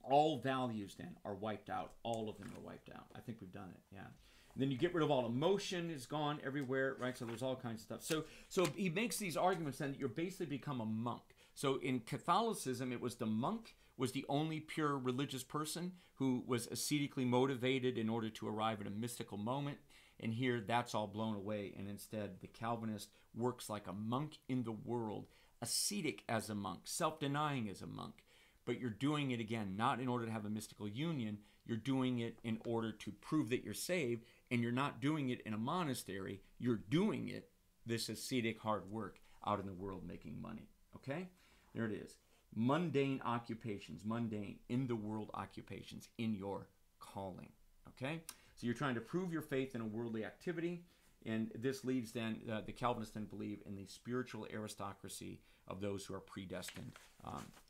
All values then are wiped out. All of them are wiped out. I think we've done it, yeah. And then you get rid of all emotion, is gone everywhere, right? So there's all kinds of stuff. So he makes these arguments then that you're basically become a monk. So in Catholicism, it was the monk was the only pure religious person who was ascetically motivated in order to arrive at a mystical moment. And here, that's all blown away. And instead, the Calvinist works like a monk in the world, ascetic as a monk, self-denying as a monk. But you're doing it, again, not in order to have a mystical union. You're doing it in order to prove that you're saved. And you're not doing it in a monastery. You're doing it, this ascetic hard work, out in the world making money. Okay? There it is. Mundane occupations, mundane, in-the-world occupations, in your calling. Okay? So you're trying to prove your faith in a worldly activity. And this leads then, the Calvinists then believe in the spiritual aristocracy of those who are predestined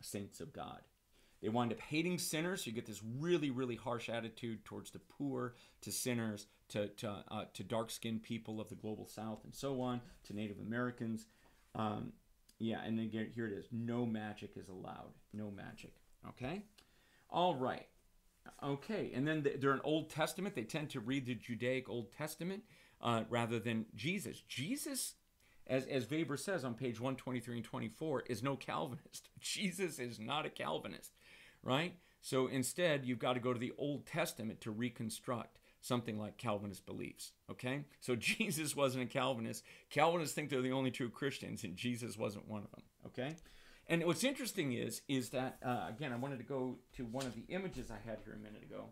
saints of God. They wind up hating sinners. So you get this really, really harsh attitude towards the poor, to sinners, to dark-skinned people of the global south, and so on, to Native Americans. Yeah, and again, here it is. No magic is allowed. No magic. Okay? All right. Okay, and then they're an Old Testament. They tend to read the Judaic Old Testament rather than Jesus. Jesus, as Weber says on page 123 and 24, is no Calvinist. Jesus is not a Calvinist, right? So instead, you've got to go to the Old Testament to reconstruct something like Calvinist beliefs, okay? So Jesus wasn't a Calvinist. Calvinists think they're the only true Christians, and Jesus wasn't one of them, okay? And what's interesting is that, again, I wanted to go to one of the images I had here a minute ago.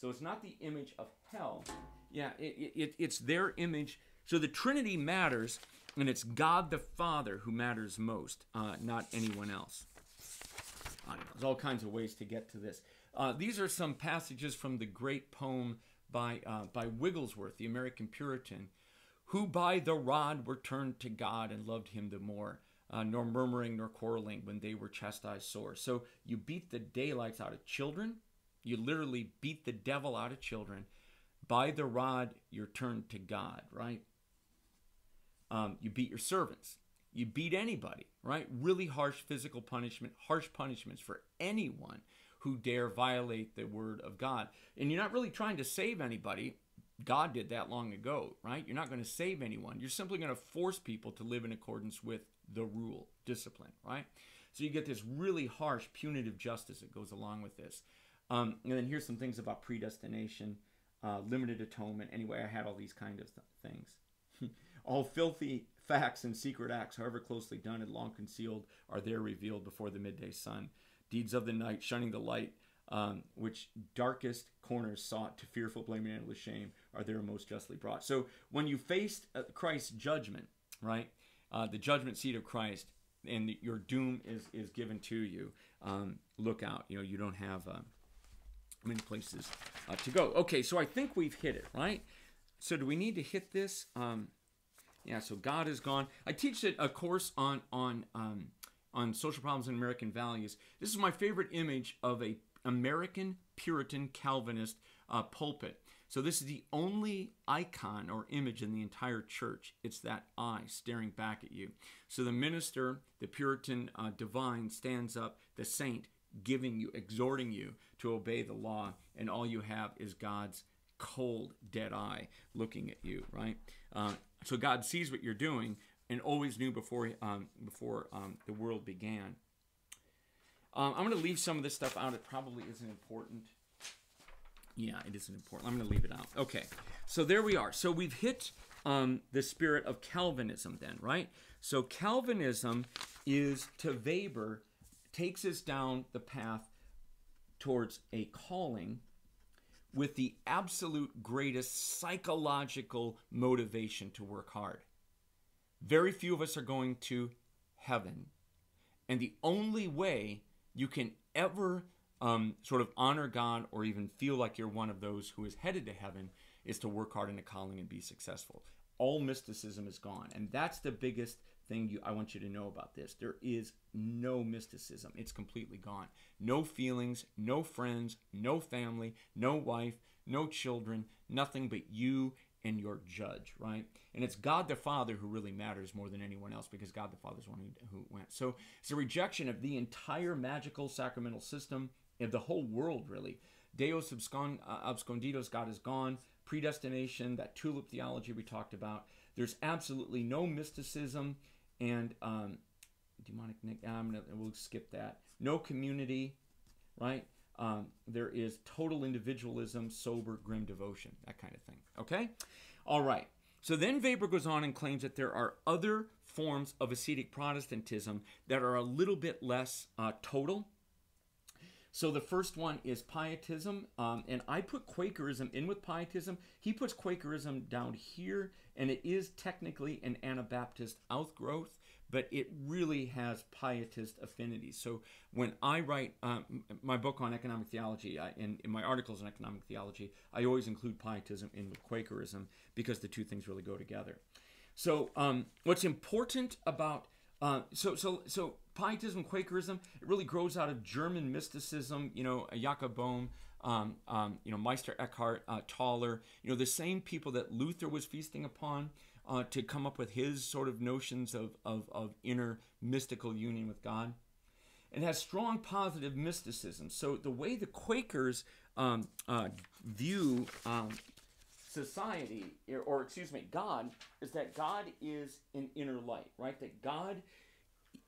So it's not the image of hell. Yeah, it's their image. So the Trinity matters, and it's God the Father who matters most, not anyone else. I don't know, there's all kinds of ways to get to this. These are some passages from the great poem by Wigglesworth, the American Puritan, who by the rod were turned to God and loved him the more, nor murmuring nor quarreling when they were chastised sore. So you beat the daylights out of children. You literally beat the devil out of children. By the rod, you're turned to God, right? You beat your servants. You beat anybody, right? Really harsh physical punishment, harsh punishments for anyone who dare violate the word of God. And you're not really trying to save anybody. God did that long ago, right? You're not going to save anyone. You're simply going to force people to live in accordance with the rule, discipline, right? So you get this really harsh punitive justice that goes along with this. And then here's some things about predestination, limited atonement. Anyway, I had all these kind of things. All filthy facts and secret acts, however closely done and long concealed, are there revealed before the midday sun. deeds of the night, shunning the light, which darkest corners sought, to fearful blame and endless shame are there most justly brought. So when you faced Christ's judgment, right, the judgment seat of Christ, and your doom is given to you, look out. You don't have many places to go. Okay, so I think we've hit it, right? So do we need to hit this? Yeah, so God is gone. I teach a course on social problems and American values. This is my favorite image of a American Puritan Calvinist pulpit. So this is the only icon or image in the entire church. It's that eye staring back at you. So the minister, the Puritan divine, stands up, the saint giving you, exhorting you to obey the law, and all you have is God's cold, dead eye looking at you, right? So God sees what you're doing and always knew before the world began. I'm going to leave some of this stuff out. It probably isn't important. Yeah, it isn't important. I'm going to leave it out. Okay, so there we are. So we've hit the spirit of Calvinism then, right? So Calvinism is, to Weber, takes us down the path towards a calling with the absolute greatest psychological motivation to work hard. Very few of us are going to heaven. And the only way you can ever sort of honor God or even feel like you're one of those who is headed to heaven is to work hard in a calling and be successful. All mysticism is gone. And that's the biggest thing I want you to know about this. There is no mysticism. It's completely gone. No feelings, no friends, no family, no wife, no children, nothing but you and your judge, right? And it's God the Father who really matters more than anyone else, because God the Father is one who went. So it's a rejection of the entire magical sacramental system of the whole world, really. Deus abscondidos, God is gone. Predestination, that tulip theology we talked about. There's absolutely no mysticism and demonic. We'll skip that. No community, right? There is total individualism, sober, grim devotion, that kind of thing. Okay? All right. So then Weber goes on and claims that there are other forms of ascetic Protestantism that are a little bit less total. So the first one is Pietism, and I put Quakerism in with Pietism. He puts Quakerism down here, and it is technically an Anabaptist outgrowth, but it really has Pietist affinities. So when I write my book on economic theology, in my articles on economic theology, I always include Pietism in with Quakerism because the two things really go together. So what's important about so Pietism, Quakerism, it really grows out of German mysticism, Jakob Bohm, Meister Eckhart, Thaler, the same people that Luther was feasting upon to come up with his sort of notions of inner mystical union with God. It has strong positive mysticism. So the way the Quakers view society, God, is that God is an inner light, right? That God,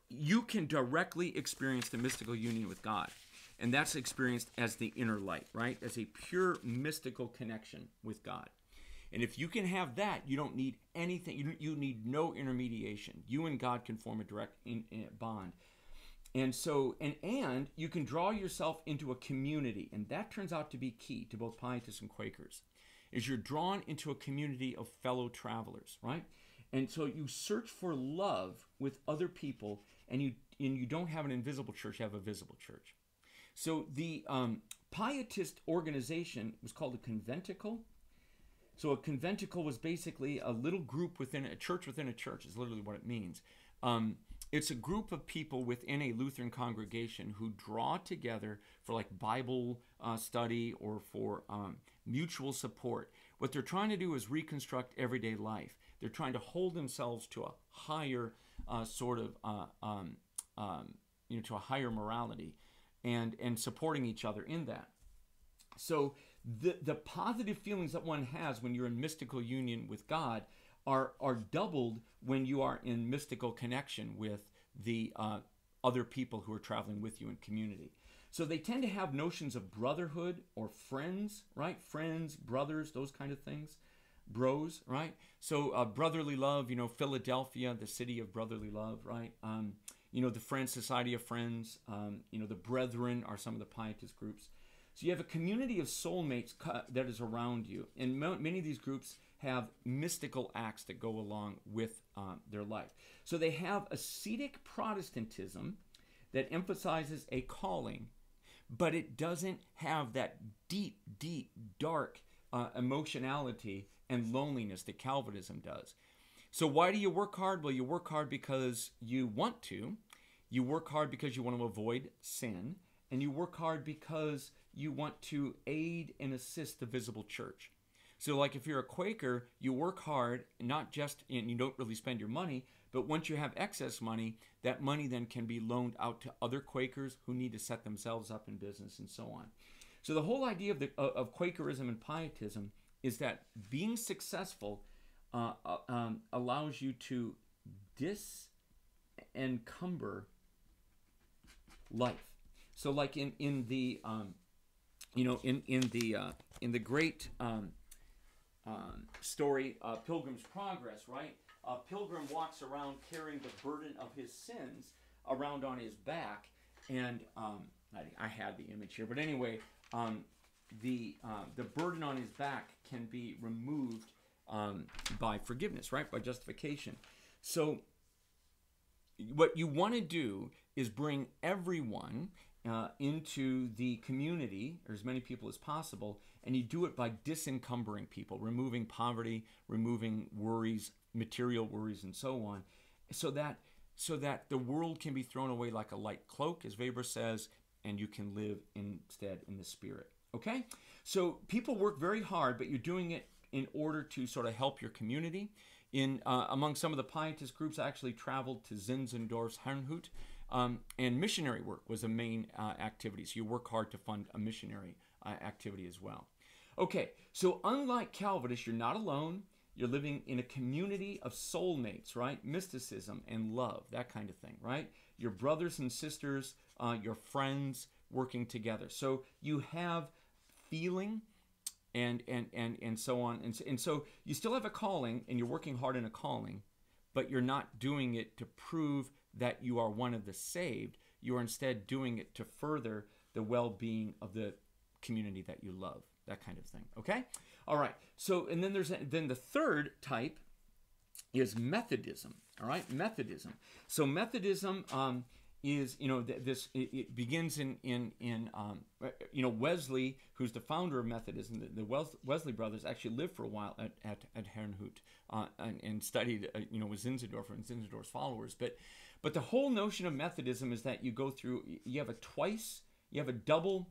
you can directly experience the mystical union with God. And that's experienced as the inner light, right? As a pure mystical connection with God. And if you can have that, you don't need anything. You need no intermediation. You and God can form a direct bond. And so, and you can draw yourself into a community. And that turns out to be key to both Pietists and Quakers. Is you're drawn into a community of fellow travelers, right? And so you search for love with other people, and you don't have an invisible church, you have a visible church. So the Pietist organization was called a conventicle. So a conventicle was basically a little group within a church is literally what it means. It's a group of people within a Lutheran congregation who draw together for like Bible study or for mutual support. What they're trying to do is reconstruct everyday life. They're trying to hold themselves to a higher to a higher morality, and supporting each other in that. So the positive feelings that one has when you're in mystical union with God are doubled when you are in mystical connection with the other people who are traveling with you in community. So they tend to have notions of brotherhood or friends, right? Friends, brothers, those kind of things. Bros, right? So brotherly love, Philadelphia, the city of brotherly love, right? the Friends, Society of Friends, the Brethren are some of the Pietist groups. So you have a community of soulmates that is around you. And many of these groups have mystical acts that go along with their life. So they have ascetic Protestantism that emphasizes a calling, but it doesn't have that deep, deep, dark emotionality and loneliness that Calvinism does. So why do you work hard? Well, you work hard because you want to. You work hard because you want to avoid sin. And you work hard because you want to aid and assist the visible church. So like if you're a Quaker, you work hard, not just, and you don't really spend your money, but once you have excess money, that money then can be loaned out to other Quakers who need to set themselves up in business and so on. So the whole idea of Quakerism and Pietism is that being successful allows you to disencumber life. So like in the great story, Pilgrim's Progress, right? Pilgrim walks around carrying the burden of his sins around on his back, and I had the image here, but anyway, the burden on his back can be removed by forgiveness, right? By justification. So what you want to do is bring everyone into the community, or as many people as possible, and you do it by disencumbering people, removing poverty, removing worries, material worries, and so on, so that the world can be thrown away like a light cloak, as Weber says, and you can live instead in the Spirit. Okay? So people work very hard, but you're doing it in order to sort of help your community. Among some of the Pietist groups, I actually traveled to Zinzendorf's Herrnhut, and missionary work was a main activity. So you work hard to fund a missionary activity as well. Okay, so unlike Calvinists, you're not alone. You're living in a community of soulmates, right? Mysticism and love, that kind of thing, right? Your brothers and sisters, your friends working together. So you have feeling and so on. And so you still have a calling, and you're working hard in a calling, but you're not doing it to prove that you are one of the saved. You are instead doing it to further the well-being of the community that you love, that kind of thing. Okay? All right. So, and then then the third type is Methodism. All right? Methodism. So Methodism is, it begins in Wesley, who's the founder of Methodism. The Wesley brothers actually lived for a while at Herrnhut and studied, with Zinzendorf and Zinzendorf's followers. But the whole notion of Methodism is that you go through, you have a double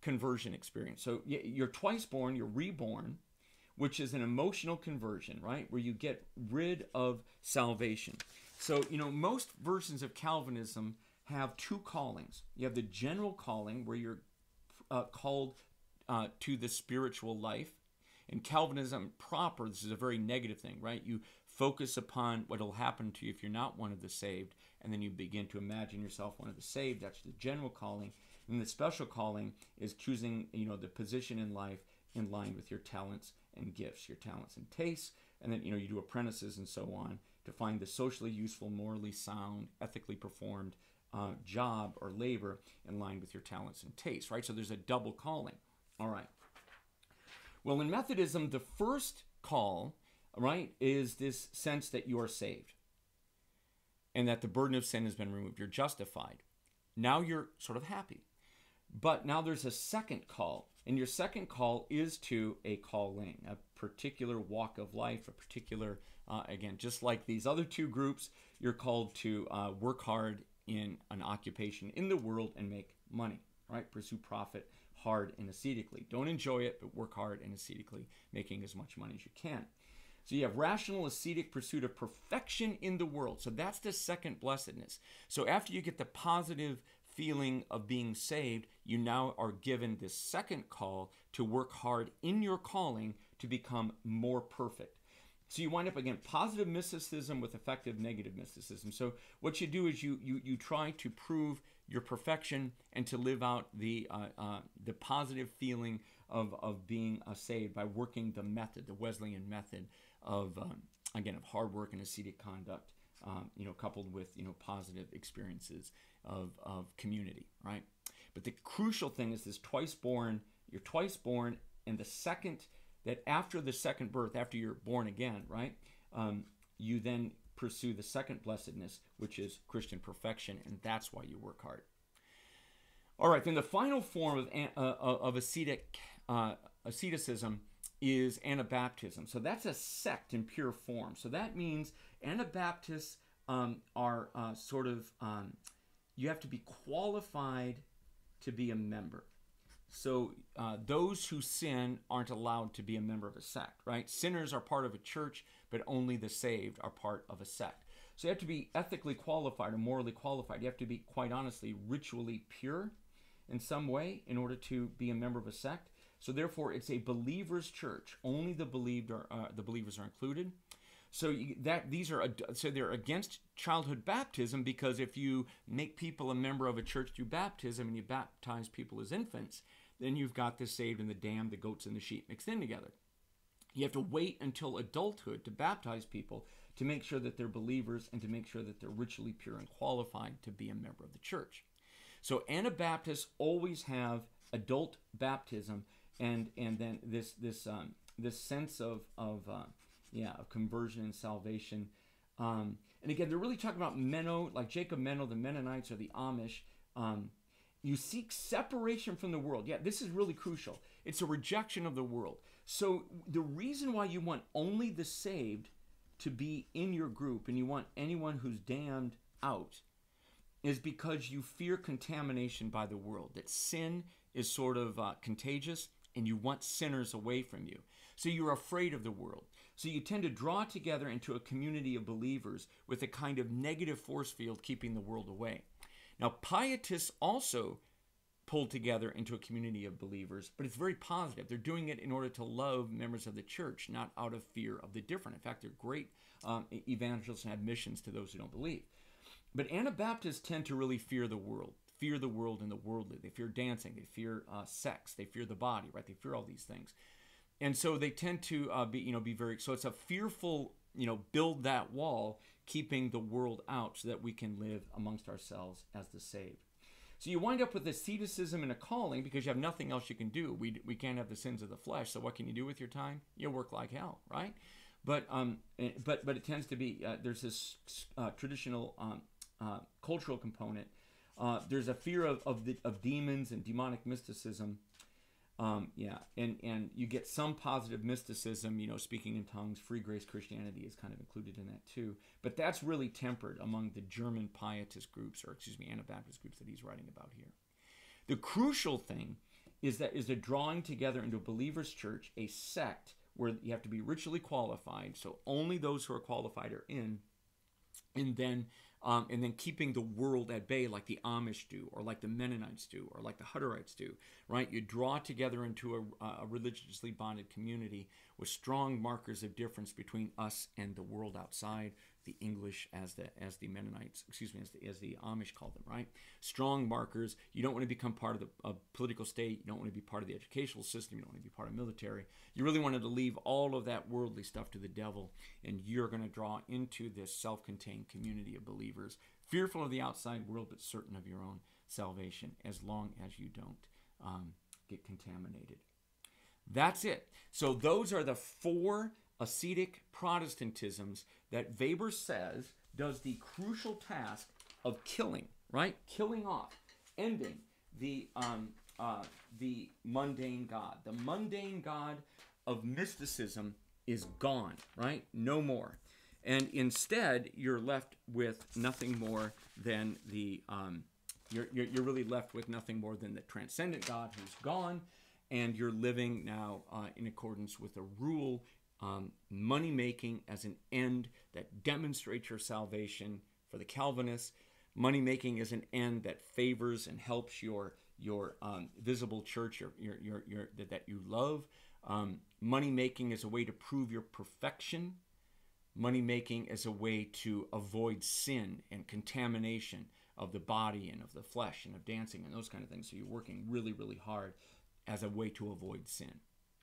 conversion experience. So you're twice born, you're reborn, which is an emotional conversion, right? Where you get rid of salvation. So, most versions of Calvinism have two callings. You have the general calling where you're called to the spiritual life. In Calvinism proper, this is a very negative thing, right? You focus upon what will happen to you if you're not one of the saved, and then you begin to imagine yourself one of the saved. That's the general calling. And the special calling is choosing, the position in life in line with your talents and gifts, your talents and tastes. And then, you do apprentices and so on to find the socially useful, morally sound, ethically performed job or labor in line with your talents and tastes, right? So there's a double calling. All right. Well, in Methodism, the first call, right, is this sense that you are saved and that the burden of sin has been removed. You're justified. Now you're sort of happy. But now there's a second call, and your second call is to a calling, a particular walk of life, a particular, again, just like these other two groups, you're called to work hard in an occupation in the world and make money, right? Pursue profit hard and ascetically. Don't enjoy it, but work hard and ascetically, making as much money as you can. So you have rational ascetic pursuit of perfection in the world. So that's the second blessedness. So after you get the positive feeling of being saved, you now are given this second call to work hard in your calling to become more perfect. So you wind up, again, positive mysticism with effective negative mysticism. So what you do is you try to prove your perfection and to live out the positive feeling of being saved by working the method, the Wesleyan method of hard work and ascetic conduct coupled with, positive experiences of community, right? But the crucial thing is this twice born, you're twice born, and the second, that after the second birth, after you're born again, right, you then pursue the second blessedness, which is Christian perfection, and that's why you work hard. All right, then the final form of asceticism is Anabaptism. So that's a sect in pure form. So that means Anabaptists are you have to be qualified to be a member. So those who sin aren't allowed to be a member of a sect, right? Sinners are part of a church, but only the saved are part of a sect. So you have to be ethically qualified or morally qualified. You have to be, quite honestly, ritually pure in some way in order to be a member of a sect. So therefore, it's a believer's church. Only the believers are included. So they're against childhood baptism, because if you make people a member of a church through baptism and you baptize people as infants, then you've got the saved and the damned, the goats and the sheep mixed in together. You have to wait until adulthood to baptize people to make sure that they're believers and to make sure that they're ritually pure and qualified to be a member of the church. So Anabaptists always have adult baptism and then this sense of conversion and salvation. And again, they're really talking about Menno, like Jacob Menno, the Mennonites or the Amish. You seek separation from the world. Yeah, this is really crucial. It's a rejection of the world. So the reason why you want only the saved to be in your group and you want anyone who's damned out is because you fear contamination by the world, that sin is sort of contagious and you want sinners away from you. So you're afraid of the world. So you tend to draw together into a community of believers with a kind of negative force field keeping the world away. Now, Pietists also pulled together into a community of believers, but it's very positive. They're doing it in order to love members of the church, not out of fear of the different. In fact, they're great evangelists and admissions to those who don't believe. But Anabaptists tend to really fear the world and the worldly. They fear dancing. They fear sex. They fear the body, right? They fear all these things. And so they tend to be very, so it's a fearful, build that wall, keeping the world out so that we can live amongst ourselves as the saved. So you wind up with asceticism and a calling because you have nothing else you can do. We can't have the sins of the flesh. So what can you do with your time? You work like hell, right? But it tends to be, there's this traditional cultural component. There's a fear of demons and demonic mysticism. And you get some positive mysticism, speaking in tongues. Free grace Christianity is kind of included in that too. But that's really tempered among the German Pietist groups, Anabaptist groups that he's writing about here. The crucial thing is the drawing together into a believer's church, a sect where you have to be ritually qualified, so only those who are qualified are in, and then keeping the world at bay like the Amish do, or like the Mennonites do, or like the Hutterites do, right? You draw together into a religiously bonded community with strong markers of difference between us and the world outside, the English as the Mennonites, as the Amish call them, right? Strong markers. You don't want to become part of the political state. You don't want to be part of the educational system. You don't want to be part of military. You really wanted to leave all of that worldly stuff to the devil, and you're going to draw into this self-contained community of believers, fearful of the outside world, but certain of your own salvation, as long as you don't get contaminated. That's it. So those are the 4 ascetic Protestantisms that Weber says does the crucial task of killing, right? Killing off, ending the mundane God. The mundane God of mysticism is gone, right? No more. And instead, you're left with nothing more than you're really left with nothing more than the transcendent God who's gone, and you're living now in accordance with a rule, money making as an end that demonstrates your salvation for the Calvinists. Money making is an end that favors and helps your visible church, that you love. Money making is a way to prove your perfection. Money making is a way to avoid sin and contamination of the body and of the flesh and of dancing and those kind of things. So you're working really, really hard as a way to avoid sin.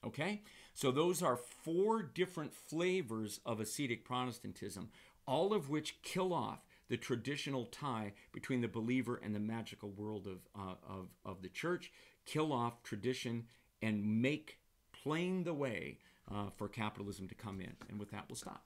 Okay? So those are 4 different flavors of ascetic Protestantism, all of which kill off the traditional tie between the believer and the magical world of the church, kill off tradition, and make plain the way for capitalism to come in. And with that, we'll stop.